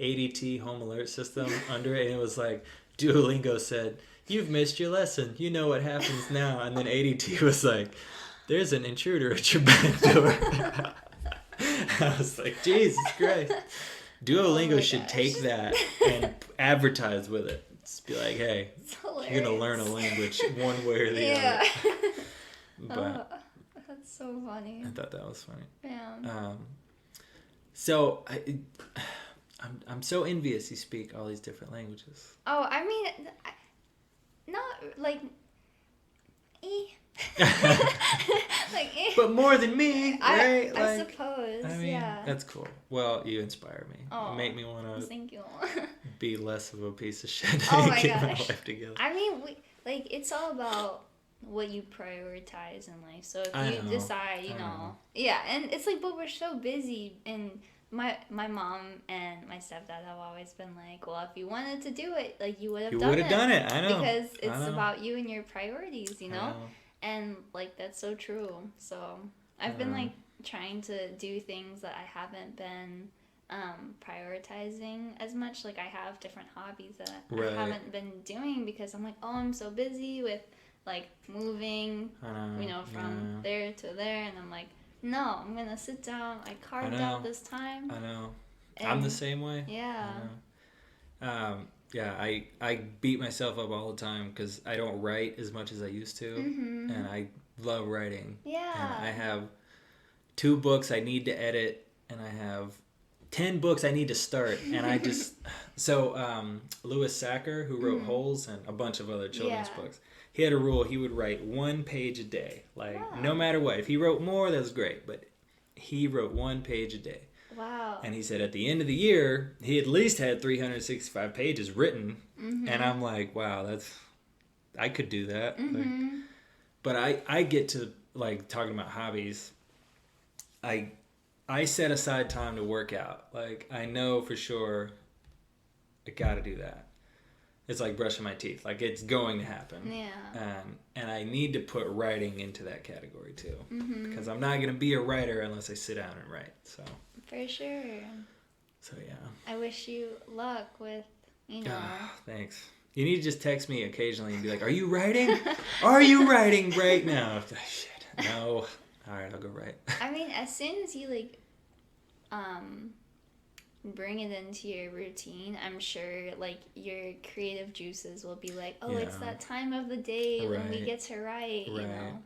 ADT home alert system under it, and it was like Duolingo said, "You've missed your lesson. You know what happens now." And then ADT was like, "There's an intruder at your back door." I was like, Jesus Christ. Duolingo should take that and advertise with it. Just be like, hey, you're going to learn a language one way or the other. But that's so funny. I thought that was funny. Yeah. So I'm so envious you speak all these different languages. Oh, I mean, not like, Like, but more than me, right? I suppose. I mean, yeah. that's cool. Well, you inspire me. Oh, You make me want to thank you. be less of a piece of shit Oh and my get my gosh. life together. I mean, it's all about what you prioritize in life. So if I you know. decide, I know. yeah, and it's like, but we're so busy, and my mom and my stepdad have always been like, well, if you wanted to do it, like you would have You done would have it. done it. I know. Because I it's know. about you and your priorities, I know. and like that's so true. So I've been like trying to do things that I haven't been prioritizing as much. Like I have different hobbies that Right. I haven't been doing because I'm like, oh, I'm so busy with like moving, I know. from there to there, and I'm like, no, I'm gonna sit down. I carved out this time. I know. And I'm the same way. Yeah. I know. Yeah, I beat myself up all the time because I don't write as much as I used to, Mm-hmm. and I love writing. Yeah. And I have 2 books I need to edit, and I have 10 books I need to start, and I just Louis Sacker, who wrote Holes and a bunch of other children's books, he had a rule: he would write 1 page a day, no matter what. If he wrote more, that was great, but he wrote 1 page a day. Wow. And he said at the end of the year, he at least had 365 pages written, and I'm like, wow, I could do that. Mm-hmm. But I get to like talking about hobbies. I set aside time to work out. Like I know for sure I got to do that. It's like brushing my teeth. Like it's going to happen. Yeah. And I need to put writing into that category too, Mm-hmm. because I'm not going to be a writer unless I sit down and write. So. For sure. So yeah. I wish you luck with, Thanks. You need to just text me occasionally and be like, "Are you writing? Are you writing right now?" Shit. No. All right, I'll go write. I mean, as soon as you bring it into your routine, I'm sure like your creative juices will be like, oh, it's that time of the day when we get to write, you know.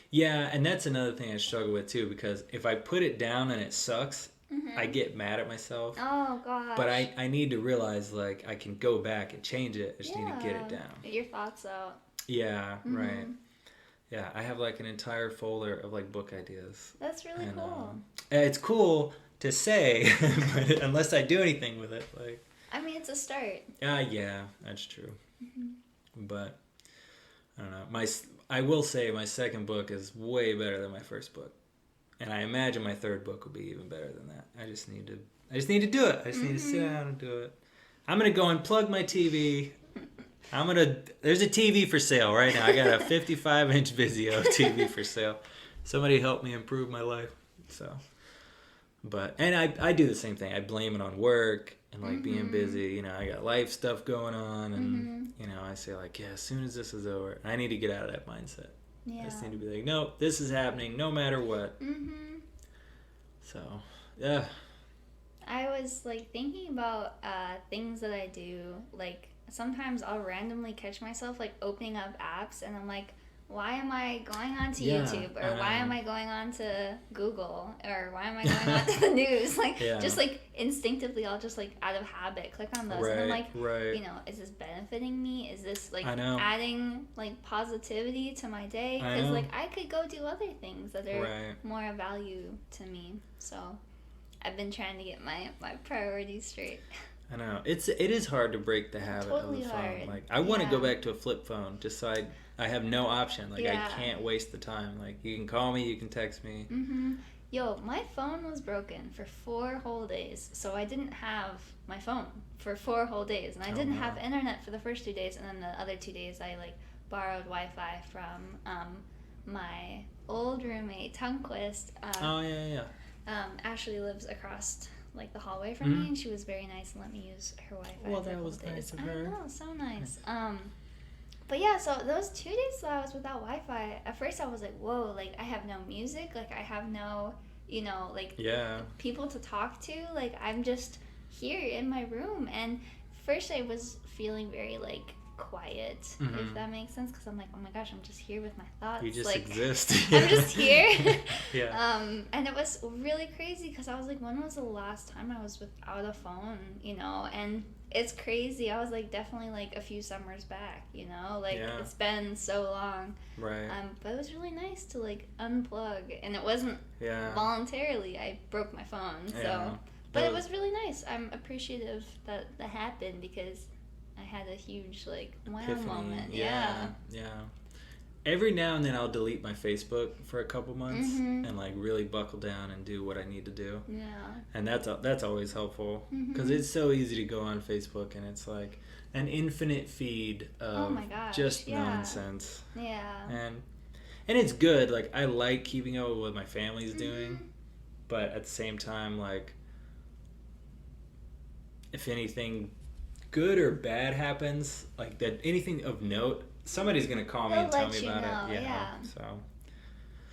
Yeah, and that's another thing I struggle with too, because if I put it down and it sucks, I get mad at myself. Oh gosh. But I need to realize like I can go back and change it. I just need to get it down. Get your thoughts out. Yeah, right. Yeah, I have like an entire folder of like book ideas. That's really cool. It's cool to say, but unless I do anything with it, like. I mean, it's a start. Yeah, that's true. But I don't know. I will say my second book is way better than my first book, and I imagine my third book will be even better than that. I just need to do it. I just need to sit down and do it. I'm gonna go and plug my TV. There's a TV for sale right now. I got a 55-inch Vizio TV for sale. Somebody help me improve my life. So, and I do the same thing. I blame it on work and like being busy. I got life stuff going on, and I say like, yeah, as soon as this is over, I need to get out of that mindset. Yeah. I just need to be like, no, this is happening no matter what. So, yeah. I was like thinking about things that I do. Like sometimes I'll randomly catch myself like opening up apps, and I'm like, why am I going on to YouTube, or why am I going on to Google, or why am I going on to the news? Like just like instinctively, I'll just like out of habit click on those, and I'm like, is this benefiting me? Is this like adding like positivity to my day? Because like I could go do other things that are more of value to me. So I've been trying to get my priorities straight. I know it is hard to break the habit of the phone. Hard. Like I want to go back to a flip phone, just so I have no option. Like I can't waste the time. Like you can call me, you can text me. Yo, my phone was broken for 4 whole days, so I didn't have my phone for 4 whole days, and I didn't have internet for the first 2 days, and then the other 2 days I like borrowed Wi-Fi from my old roommate Tunquist. Ashley lives across like the hallway from me, and she was very nice and let me use her Wi-Fi. Well, that was nice of her. I know, so nice. But yeah, so those 2 days that I was without Wi-Fi, at first I was like, whoa, like I have no music, like I have no, people to talk to, like I'm just here in my room. And first I was feeling very like quiet, Mm-hmm. if that makes sense, because I'm like, oh my gosh, I'm just here with my thoughts. You just like, exist. I'm just here. Yeah. And it was really crazy because I was like, when was the last time I was without a phone, you know? And it's crazy. I was like, definitely like a few summers back, you know? Like, it's been so long. Right. But it was really nice to like unplug, and it wasn't voluntarily. I broke my phone, so. But it was really nice. I'm appreciative that happened because I had a huge like wow epiphany moment. Yeah. Every now and then I'll delete my Facebook for a couple months and like really buckle down and do what I need to do. Yeah. And that's always helpful because it's so easy to go on Facebook and it's like an infinite feed of just nonsense. Yeah. And it's good. Like I like keeping up with what my family's doing, but at the same time, like if anything good or bad happens, like that anything of note, somebody's gonna call me and tell me about it. Yeah. So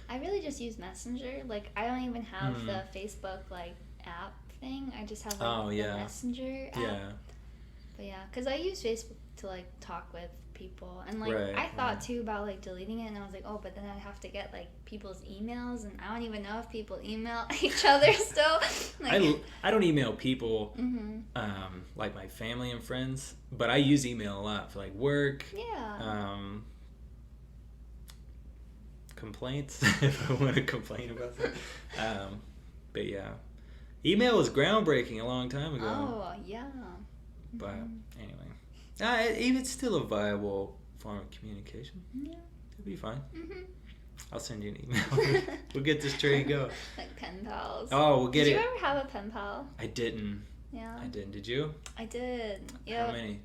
I really just use Messenger. Like I don't even have the Facebook like app thing. I just have like the Messenger app. Yeah. But yeah, because I use Facebook to like talk with people, and like I thought too about like deleting it, and I was like, oh, but then I'd have to get like people's emails, and I don't even know if people email each other still. Like, I don't email people like my family and friends, but I use email a lot for like work. Yeah. Complaints if I want to complain about something. But yeah, email was groundbreaking a long time ago. Oh yeah. But anyway, it's still a viable form of communication. Yeah, it'll be fine. I'll send you an email. We'll get this train going. Like pen pals. Oh, we'll get it. Did you ever have a pen pal? I didn't. Yeah. I didn't. Did you? I did. Yeah. How many?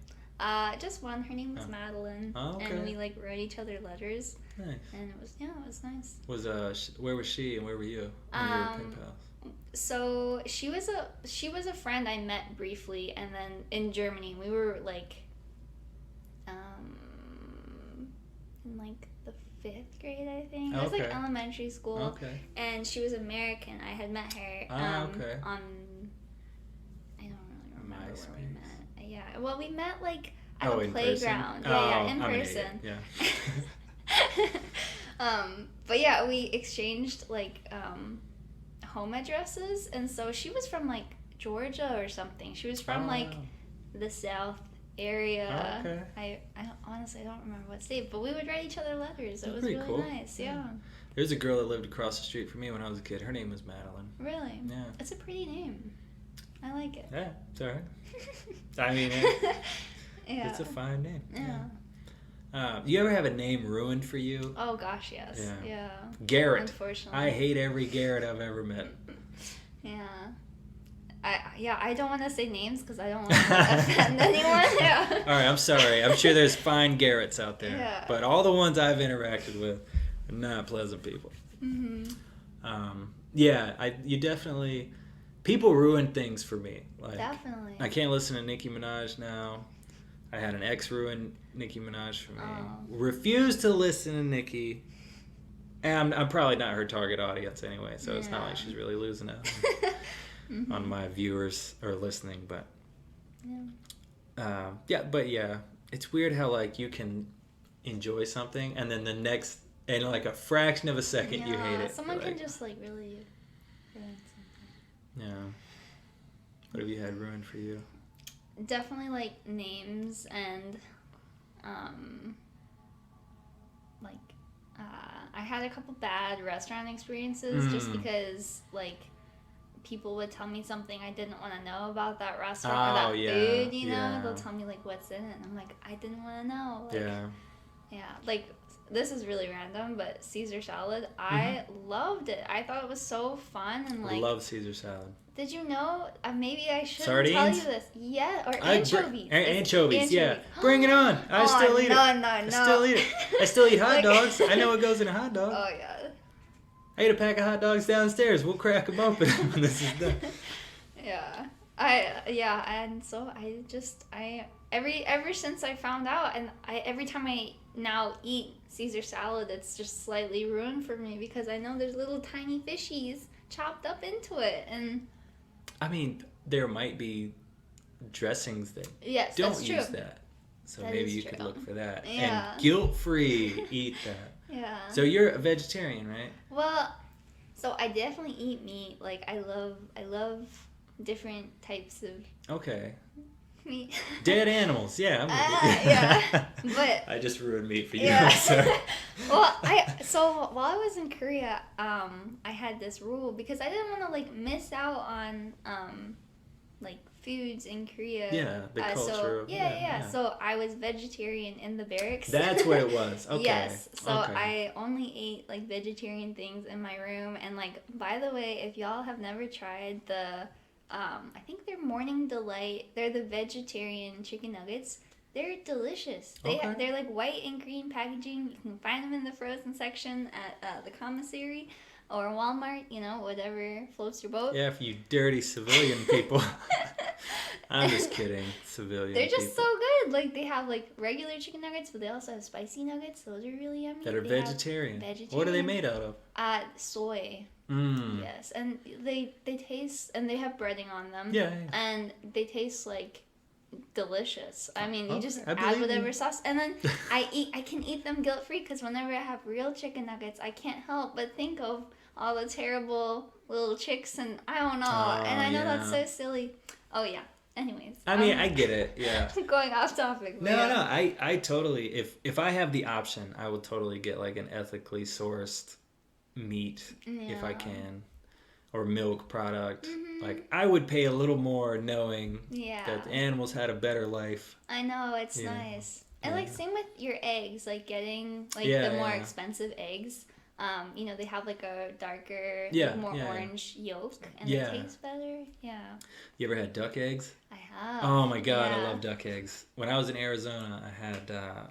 Just one. Her name was Madeline. Oh, okay. And we like wrote each other letters. Nice. And it was nice. Where was she and where were you when you were pen pals? So she was a friend I met briefly, and then in Germany we were like in like the 5th grade, I think. It was like elementary school. Okay. And she was American. I had met her on I don't really remember where we met. Yeah. Well, we met like at a playground. In person. Yeah. But yeah, we exchanged like home addresses, and so she was from like Georgia or something. She was from like the South area. Okay. I honestly don't remember what state, but we would write each other letters. It was really cool. nice. Yeah. There's a girl that lived across the street from me when I was a kid. Her name was Madeline. Really? Yeah. It's a pretty name. I like it. Yeah, it's alright. I mean, it's a fine name. Yeah. You ever have a name ruined for you? Oh gosh, yes. Yeah. Garrett. Unfortunately. I hate every Garrett I've ever met. Yeah. I don't want to say names because I don't want to offend anyone. Yeah. All right, I'm sorry. I'm sure there's fine Garretts out there. Yeah. But all the ones I've interacted with are not pleasant people. You definitely... People ruin things for me. Like, definitely. I can't listen to Nicki Minaj now. I had an ex ruin Nicki Minaj for me. Refuse to listen to Nicki. And I'm probably not her target audience anyway, so it's not like she's really losing out on my viewers or listening. But it's weird how like you can enjoy something and then the next, in like a fraction of a second, you hate it. Someone like, can just like really ruin something. Yeah. What have you had ruined for you? Definitely like names and I had a couple bad restaurant experiences just because like people would tell me something I didn't want to know about that restaurant or that food, you know? They'll tell me like what's in it and I'm like, I didn't want to know. Like, yeah, like this is really random, but Caesar salad, I loved it. I thought it was so fun and like... I love Caesar salad. Did you know? Maybe I shouldn't Sardines? tell you this. Yeah, or anchovies. Anchovies, yeah. Bring it on. I still eat it. I still eat it. I still eat hot dogs. I know what goes in a hot dog. Oh, yeah. I ate a pack of hot dogs downstairs. We'll crack them open when this is done. Yeah. And so ever since I found out, and every time I now eat Caesar salad, it's just slightly ruined for me because I know there's little tiny fishies chopped up into it, and I mean, there might be dressings that don't use that. So That maybe is you true. could look for that. Yeah. And guilt-free eat that. Yeah. So you're a vegetarian, right? Well, so I definitely eat meat. Like I love different types of Okay. meat. Dead animals. Yeah, I'm with you. Yeah. But I just ruined meat for you. yeah. I'm sorry. Well, while I was in Korea, I had this rule because I didn't want to like miss out on like foods in Korea. Yeah, the culture So of yeah. So I was vegetarian in the barracks. That's what it was. Okay. Yes. So okay. I only ate like vegetarian things in my room. And like, by the way, if y'all have never tried the, I think they're Morning Delight. They're the vegetarian chicken nuggets. They're delicious. They're like white and green packaging. You can find them in the frozen section at the commissary or Walmart. You know, whatever floats your boat. Yeah, for you dirty civilian people. I'm just kidding, civilian They're just people. so good. Like they have like regular chicken nuggets, but they also have spicy nuggets. Those are really yummy. That are They vegetarian. have vegetarian. What are they made out of? Soy. Mm. Yes, and they taste, and they have breading on them. Yeah. And they taste like delicious. I mean, you just I add believe whatever you. sauce, and then I can eat them guilt free because whenever I have real chicken nuggets, I can't help but think of all the terrible little chicks, and I don't know, and I know that's so silly. Oh yeah. Anyways. I mean, I get it. Yeah. Going off topic. But No, yeah. no. I totally. If I have the option, I would totally get like an ethically sourced meat if I Yeah. can, or milk product. Mhm. Like I would pay a little more knowing Yeah. that the animals had a better life. I know, it's Yeah. nice. And Yeah. like same with your eggs, like getting like Yeah, the more yeah. expensive eggs. You know, they have like a darker, Yeah, more yeah, yeah. orange yolk and Yeah. they taste better. Yeah. You ever had duck eggs? I have. Oh my god, I Yeah. love duck eggs. When I was in Arizona, I had a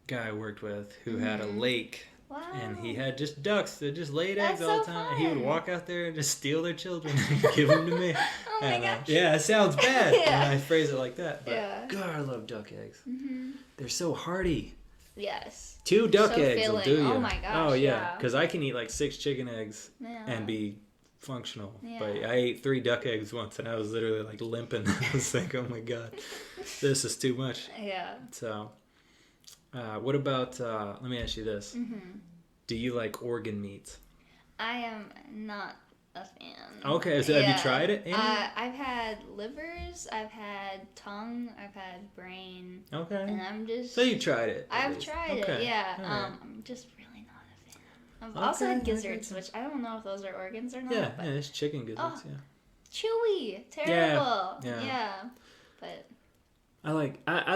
guy I worked with who had a Mhm. lake, Wow. and he had just ducks that just laid eggs That's all the so time. And he would fun. walk out there and just steal their children and give them to me. Oh my And, gosh. yeah, it sounds bad Yeah. when I phrase it like that. But Yeah. God, I love duck eggs. Mhm. They're so hearty. Yes. 2 duck So eggs will filling. do you. Oh my gosh, Oh yeah, yeah. because I can eat like 6 chicken eggs Yeah. and be functional. Yeah. But I ate 3 duck eggs once and I was literally like limping. I was like, oh my god, this is too much. Yeah. So, what about? Let me ask you this: Mhm. do you like organ meats? I am not a fan. Okay, so have you tried it? Any? I've had livers, I've had tongue, I've had brain, Okay. and I'm just. So you tried it? at I've least. tried Okay. it, yeah. All right. I'm just really not a fan. I've also Okay, had okay, gizzards, okay. which I don't know if those are organs or not. Yeah, but yeah, it's chicken gizzards. Oh. Yeah. chewy, terrible. yeah. Yeah. But I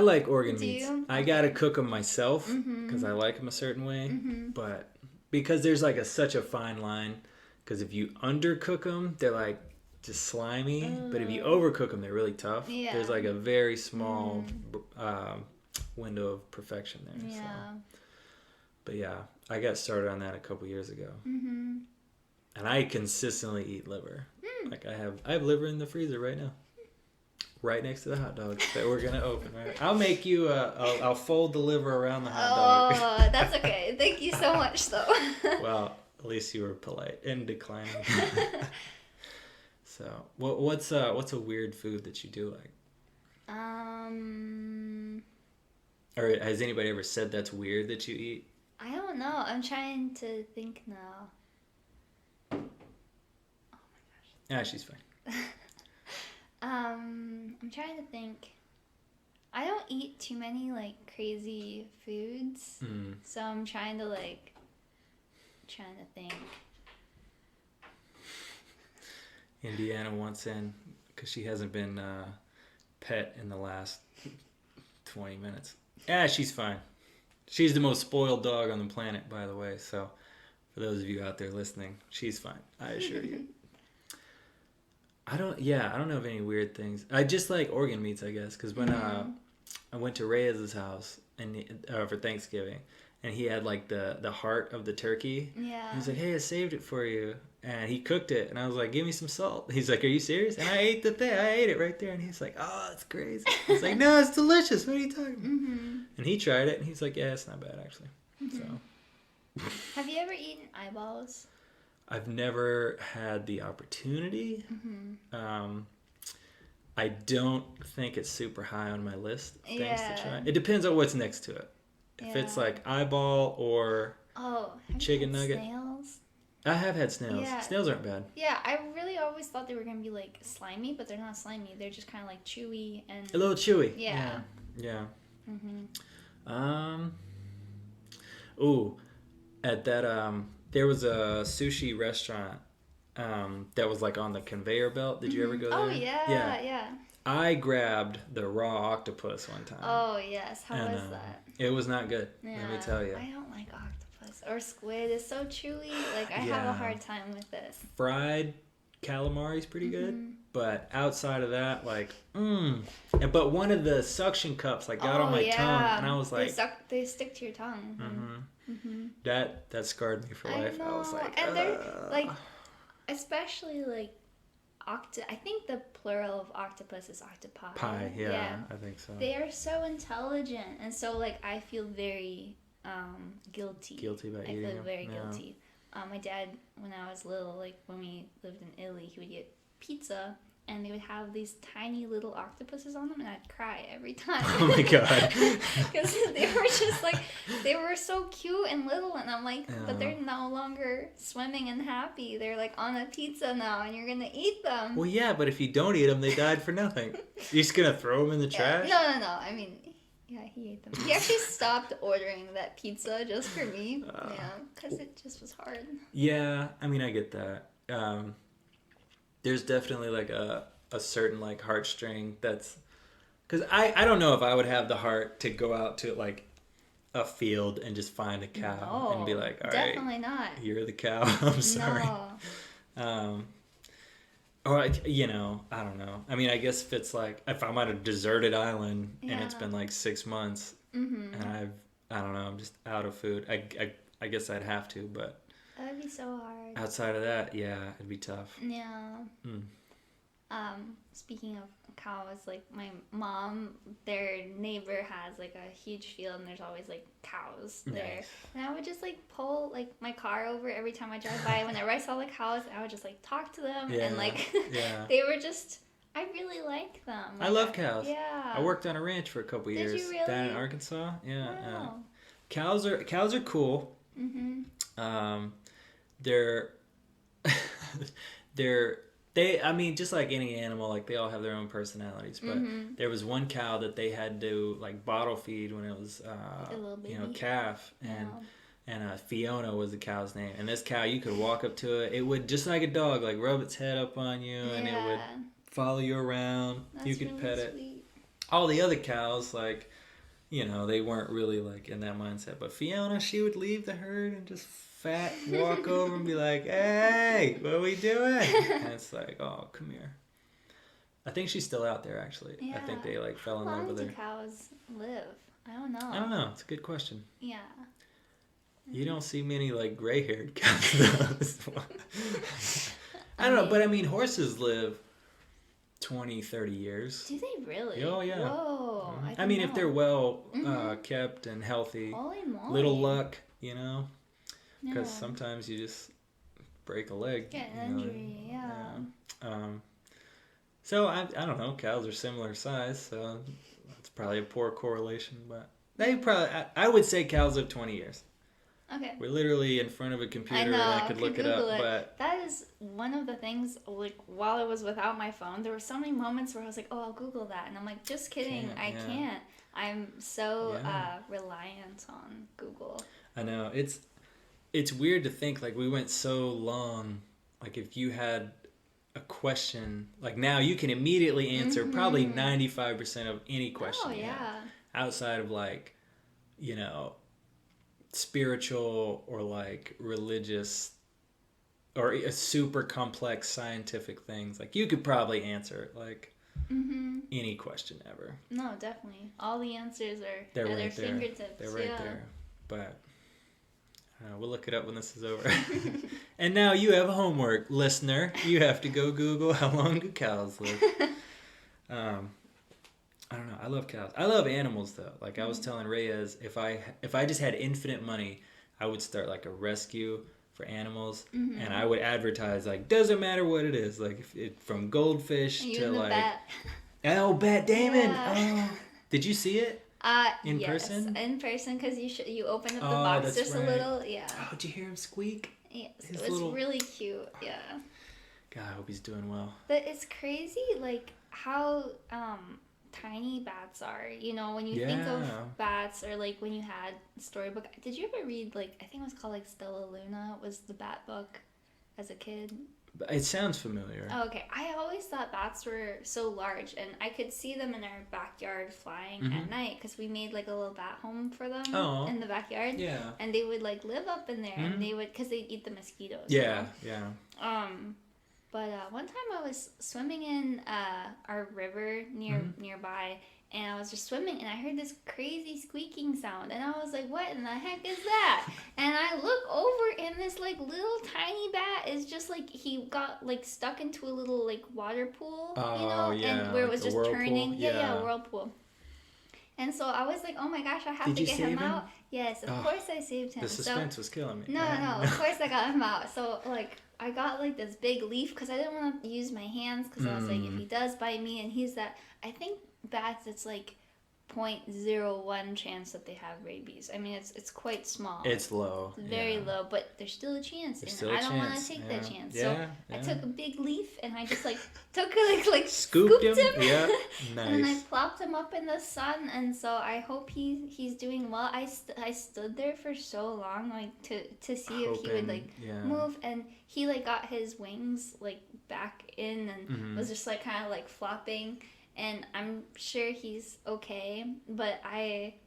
like organ Do meats. you? I gotta cook them myself Mhm. because I like them a certain way. Mhm. But because there's like such a fine line, because if you undercook them, they're like just slimy. But if you overcook them, they're really tough. Yeah. There's like a very small window of perfection there. yeah. So. But yeah, I got started on that a couple years ago, Mhm. and I consistently eat liver. Like I have liver in the freezer right now, right next to the hot dogs that we're gonna open. Right, I'll make you. I'll fold the liver around the hot dog. Oh, that's okay. Thank you so much, though. Well, at least you were polite and declining. So, what's a weird food that you do like? Or has anybody ever said that's weird that you eat? I don't know. I'm trying to think now. Ah, she's fine. I'm trying to think. I don't eat too many like crazy foods, so I'm trying to think. Indiana wants in because she hasn't been pet in the last 20 minutes. Yeah, she's fine. She's the most spoiled dog on the planet, by the way. So, for those of you out there listening, she's fine. I assure you. I don't know of any weird things. I just like organ meats, I guess, because when I went to Reyes's house for Thanksgiving, and he had like the heart of the turkey. Yeah. He was like, "Hey, I saved it for you," and he cooked it, and I was like, "Give me some salt." He's like, "Are you serious?" And I ate the thing. I ate it right there, and he's like, "Oh, it's crazy." I was like, "No, it's delicious. What are you talking about?" Mm-hmm. And he tried it, and he's like, "Yeah, it's not bad actually." So. Have you ever eaten eyeballs? I've never had the opportunity. I don't think it's super high on my list of things to try. Yeah. It depends on what's next to it. If it's Yeah. like eyeball or Oh, have you chicken had nugget. snails? I have had snails. Yeah. Snails aren't bad. Yeah, I really always thought they were gonna be like slimy, but they're not slimy. They're just kind of like chewy and A little chewy. yeah. Yeah. Mhm. Ooh, at that there was a sushi restaurant that was like on the conveyor belt. Did you ever go there? Oh yeah, yeah. I grabbed the raw octopus one time. Oh yes, how and, was that? It was not good. Yeah, Let me tell you. I don't like octopus or squid. It's so chewy. Like I have Yeah. a hard time with this. Fried calamari's pretty good, but outside of that, like, but one of the suction cups like got on my tongue, and I was like, they stick to your tongue. that scarred me for life. I was like, and they're like, especially like I think the plural of octopus is octopi. pie. Yeah, I think so. They are so intelligent, and so like I feel very guilty. Guilty about I eating feel them. very Yeah. guilty. My dad, when I was little, like when we lived in Italy, he would get pizza, and they would have these tiny little octopuses on them, and I'd cry every time. Oh my god. Because they were just like, they were so cute and little, and I'm like, but they're no longer swimming and happy. They're like on a pizza now, and you're gonna eat them. Well, yeah, but if you don't eat them, they died for nothing. You're just gonna throw them in the trash? No. I mean, yeah, he ate them. He actually stopped ordering that pizza just for me. Because it just was hard. Yeah, I mean, I get that. There's definitely like a certain like heartstring that's, because I don't know if I would have the heart to go out to like a field and just find a cow and be like, all right, definitely not. you're the cow. I'm sorry. No. Or I don't know. I mean, I guess if it's like if I'm at a deserted island and it's been like 6 months and I don't know, I'm just out of food. I guess I'd have to, but That'd be so hard. outside of that, yeah, it'd be tough. Yeah. Speaking of cows, like my mom, their neighbor has like a huge field and there's always like cows there. Nice. And I would just like pull like my car over every time I drive by. Whenever I saw the cows, I would just like talk to them and like they were just, I really like them. Like, I love cows. Yeah. I worked on a ranch for a couple years you really? down in Arkansas. Yeah. Wow. Cows are cool. I mean, just like any animal, like they all have their own personalities. But there was one cow that they had to like bottle feed when it was, a little baby. calf, and Fiona was the cow's name. And this cow, you could walk up to it, it would just like a dog, like rub its head up on you, and it would follow you around. That's you could really pet it. sweet. All the other cows, like, they weren't really like in that mindset. But Fiona, she would leave the herd and just walk over and be like, "Hey, what are we doing?" And it's like, "Oh, come here." I think she's still out there, actually. Yeah. I think they like fell in How love long with do her. cows live? I don't know. I don't know. It's a good question. Yeah. You don't see many like gray-haired cows. I don't know, but I mean, horses live 20, 30 years. Do they really? Oh, yeah. Whoa. I mean, if they're well kept and healthy, Holy moly. little luck, because Yeah. sometimes you just break a leg. Get an injury, yeah. So I don't know. Cows are similar size, so that's probably a poor correlation. But they probably, I would say cows live 20 years. Okay. We're literally in front of a computer, I know, and I could look it up. Google it. But that is one of the things. Like while I was without my phone, there were so many moments where I was like, "Oh, I'll Google that," and I'm like, "Just kidding, I can't." I'm so reliant on Google. I know it's weird to think like we went so long. Like if you had a question, like now you can immediately answer probably 95% of any question. Oh yeah. Outside of like, spiritual or like religious or a super complex scientific things, like you could probably answer like any question ever. No, definitely. All the answers are They're at right their there. fingertips. They're right there. But we'll look it up when this is over. And now you have homework, listener. You have to go Google how long do cows live. I don't know. I love cows. I love animals though. Like I was telling Reyes, if I just had infinite money, I would start like a rescue for animals, Mm-hmm. and I would advertise like, doesn't matter what it is, like if it, from goldfish You to and the like bat. oh, Bat Damon. Yeah. Oh, did you see it in Yes, person? in person, because you open up the Oh, box that's just right. a little. Yeah. Oh, did you hear him squeak? Yes, His it was little- really cute. Yeah. God, I hope he's doing well. But it's crazy, like how tiny bats are. You know, when you think of Yeah. bats, or like when you had Storybook. Did you ever read, like, I think it was called like Stella Luna was the bat book as a kid? It sounds familiar. Oh, okay. I always thought bats were so large, and I could see them in our backyard flying Mhm. at night, because we made like a little bat home for them Aw. in the backyard. Yeah. And they would like live up in there, Mhm. and they would, because they'd eat the mosquitoes. you Yeah, know? yeah. But one time I was swimming in our river Mm-hmm. nearby, and I was just swimming, and I heard this crazy squeaking sound, and I was like, "What in the heck is that?" And I look over, and this like little tiny bat is just like, he got like stuck into a little like water pool, you know, Oh, yeah, and where it like was the just whirlpool? turning. Yeah, Yeah. whirlpool. And so I was like, "Oh my gosh, I have Did to you get save him him? out." Yes, of Oh, course I saved him. The suspense was killing me. No, of course I got him out. So, like, I got, like, this big leaf, because I didn't want to use my hands, because I was like, if he does bite me, and he's that, I think bats, it's, like, 0.01 chance that they have rabies. I mean, it's quite small. It's low. It's very yeah. low, but there's still a chance, There's and still a I don't want to chance, take yeah. that chance. Yeah, So yeah. I took a big leaf, and I just, like, Scooped scooped him? him. Yeah, And then I nice. plopped him up in the sun, and so I hope he's doing well. I stood there for so long, like, to see if he would, like, yeah. move, and he, like, got his wings, like, back in, and Mhm. was just, like, kind of, like, flopping, and I'm sure he's okay, but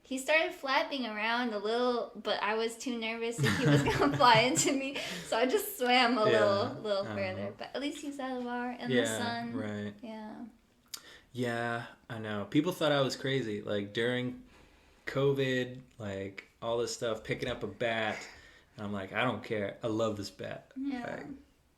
he started flapping around a little, but I was too nervous if he was gonna fly into me, so I just swam a little further, but at least he's out of the water in the sun. Right. Yeah. Yeah, I know. People thought I was crazy. Like during COVID, like all this stuff, picking up a bat. And I'm like, I don't care. I love this bat. Yeah. Like,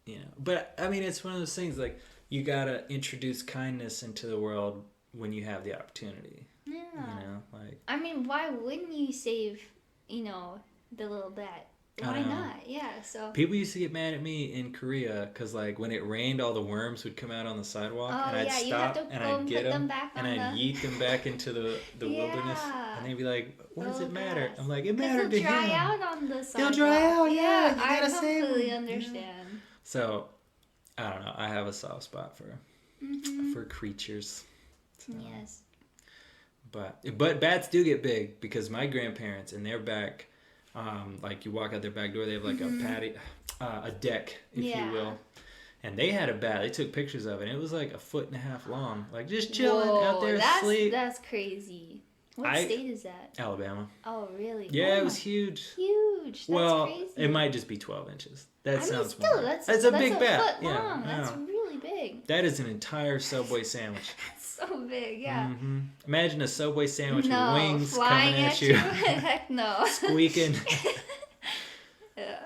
you know. But I mean, it's one of those things like you gotta introduce kindness into the world when you have the opportunity. Yeah. You know, like I mean, why wouldn't you save, the little bat? I Why know. not? Yeah, so. people used to get mad at me in Korea because like when it rained, all the worms would come out on the sidewalk, Oh, and I'd yeah, you have stop to and go I'd and get put them them back and on I'd the- yeet them back into the wilderness, Yeah. and they'd be like, "What does Oh, it matter?" gosh. I'm like, "It 'Cause mattered to they'll dry him." out on the sidewalk. They'll dry out, yeah, you I gotta save completely them. understand. So, I don't know. I have a soft spot for creatures. So, Yes. But bats do get big because my grandparents in their back, like you walk out their back door, they have like a deck, if Yeah. you will. And they had a bat. They took pictures of it. And it was like 1.5 feet long, like just chilling out there asleep. That's crazy. What state is that? Alabama. Oh, really? Yeah, Oh, it was huge. huge. That's Well, crazy. it might just be 12 inches. That I mean, sounds still, more. that's a big a bat. foot Yeah, long. That's yeah. really big. That is an entire Subway sandwich. That's so big. Yeah. hmm Imagine a Subway sandwich No, with wings flying coming at you, Heck no. squeaking. Yeah.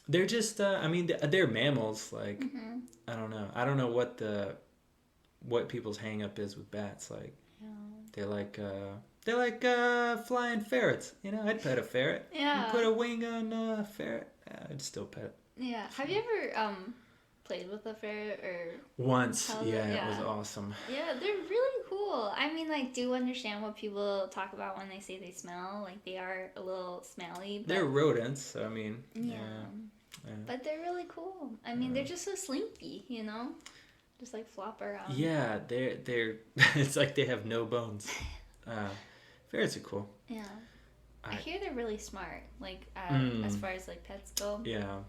They're just, I mean, they're mammals. Like, Mm-hmm. I don't know. I don't know what people's hang up is with bats. Like, they're like flying ferrets. You know, I'd pet a ferret. Yeah. You put a wing on a ferret, I'd still pet it. Yeah. Have you ever played with a ferret or? Once, How's yeah, it? it was Yeah. awesome. Yeah, they're really cool. I mean, like, do you understand what people talk about when they say they smell? Like, they are a little smelly. But, They're rodents, so I mean, yeah. yeah. But they're really cool. I mean, they're just so slinky, Just like flop around. Yeah, they're it's like they have no bones. Ferrets are cool. Yeah. I I- hear they're really smart. Like, Mm. as far as like pets go. Yeah.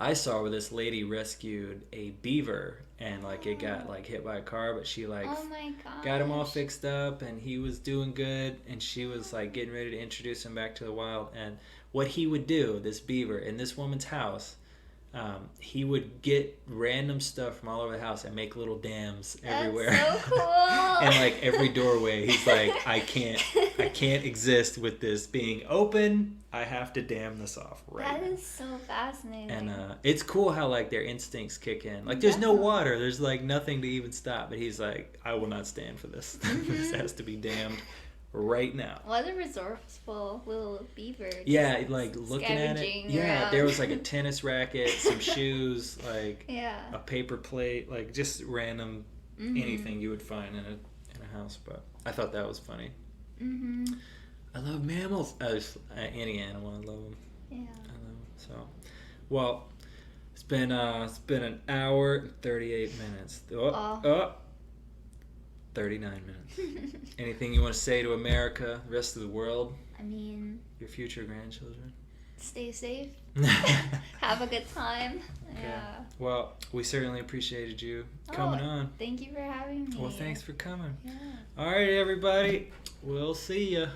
I saw where this lady rescued a beaver and like it got like hit by a car, but she like Oh my god. got him all fixed up and he was doing good and she was like getting ready to introduce him back to the wild. And what he would do, this beaver, in this woman's house, he would get random stuff from all over the house and make little dams everywhere. That's so cool. And like every doorway, he's like, I can't exist with this being open. I have to dam this off right That now. is so fascinating. And it's cool how like their instincts kick in. Like there's no Definitely. water, there's like nothing to even stop. But he's like, I will not stand for this. This has to be dammed right now. What a resourceful little beaver. Just Yeah, like looking at it. scavenging Yeah, around. there was like a tennis racket, some shoes, like Yeah. a paper plate, like just random Mhm. anything you would find in a house. But I thought that was funny. Mhm. I love mammals. Any animal, I love them. Yeah. I love them. So, well, it's been an hour and 38 minutes. Oh. 39 minutes. Anything you want to say to America, the rest of the world, I mean, your future grandchildren? stay safe. Have a good time. Okay. Yeah. Well, we certainly appreciated you coming on. Thank you for having me. Well, thanks for coming. Yeah. All right, everybody. We'll see ya.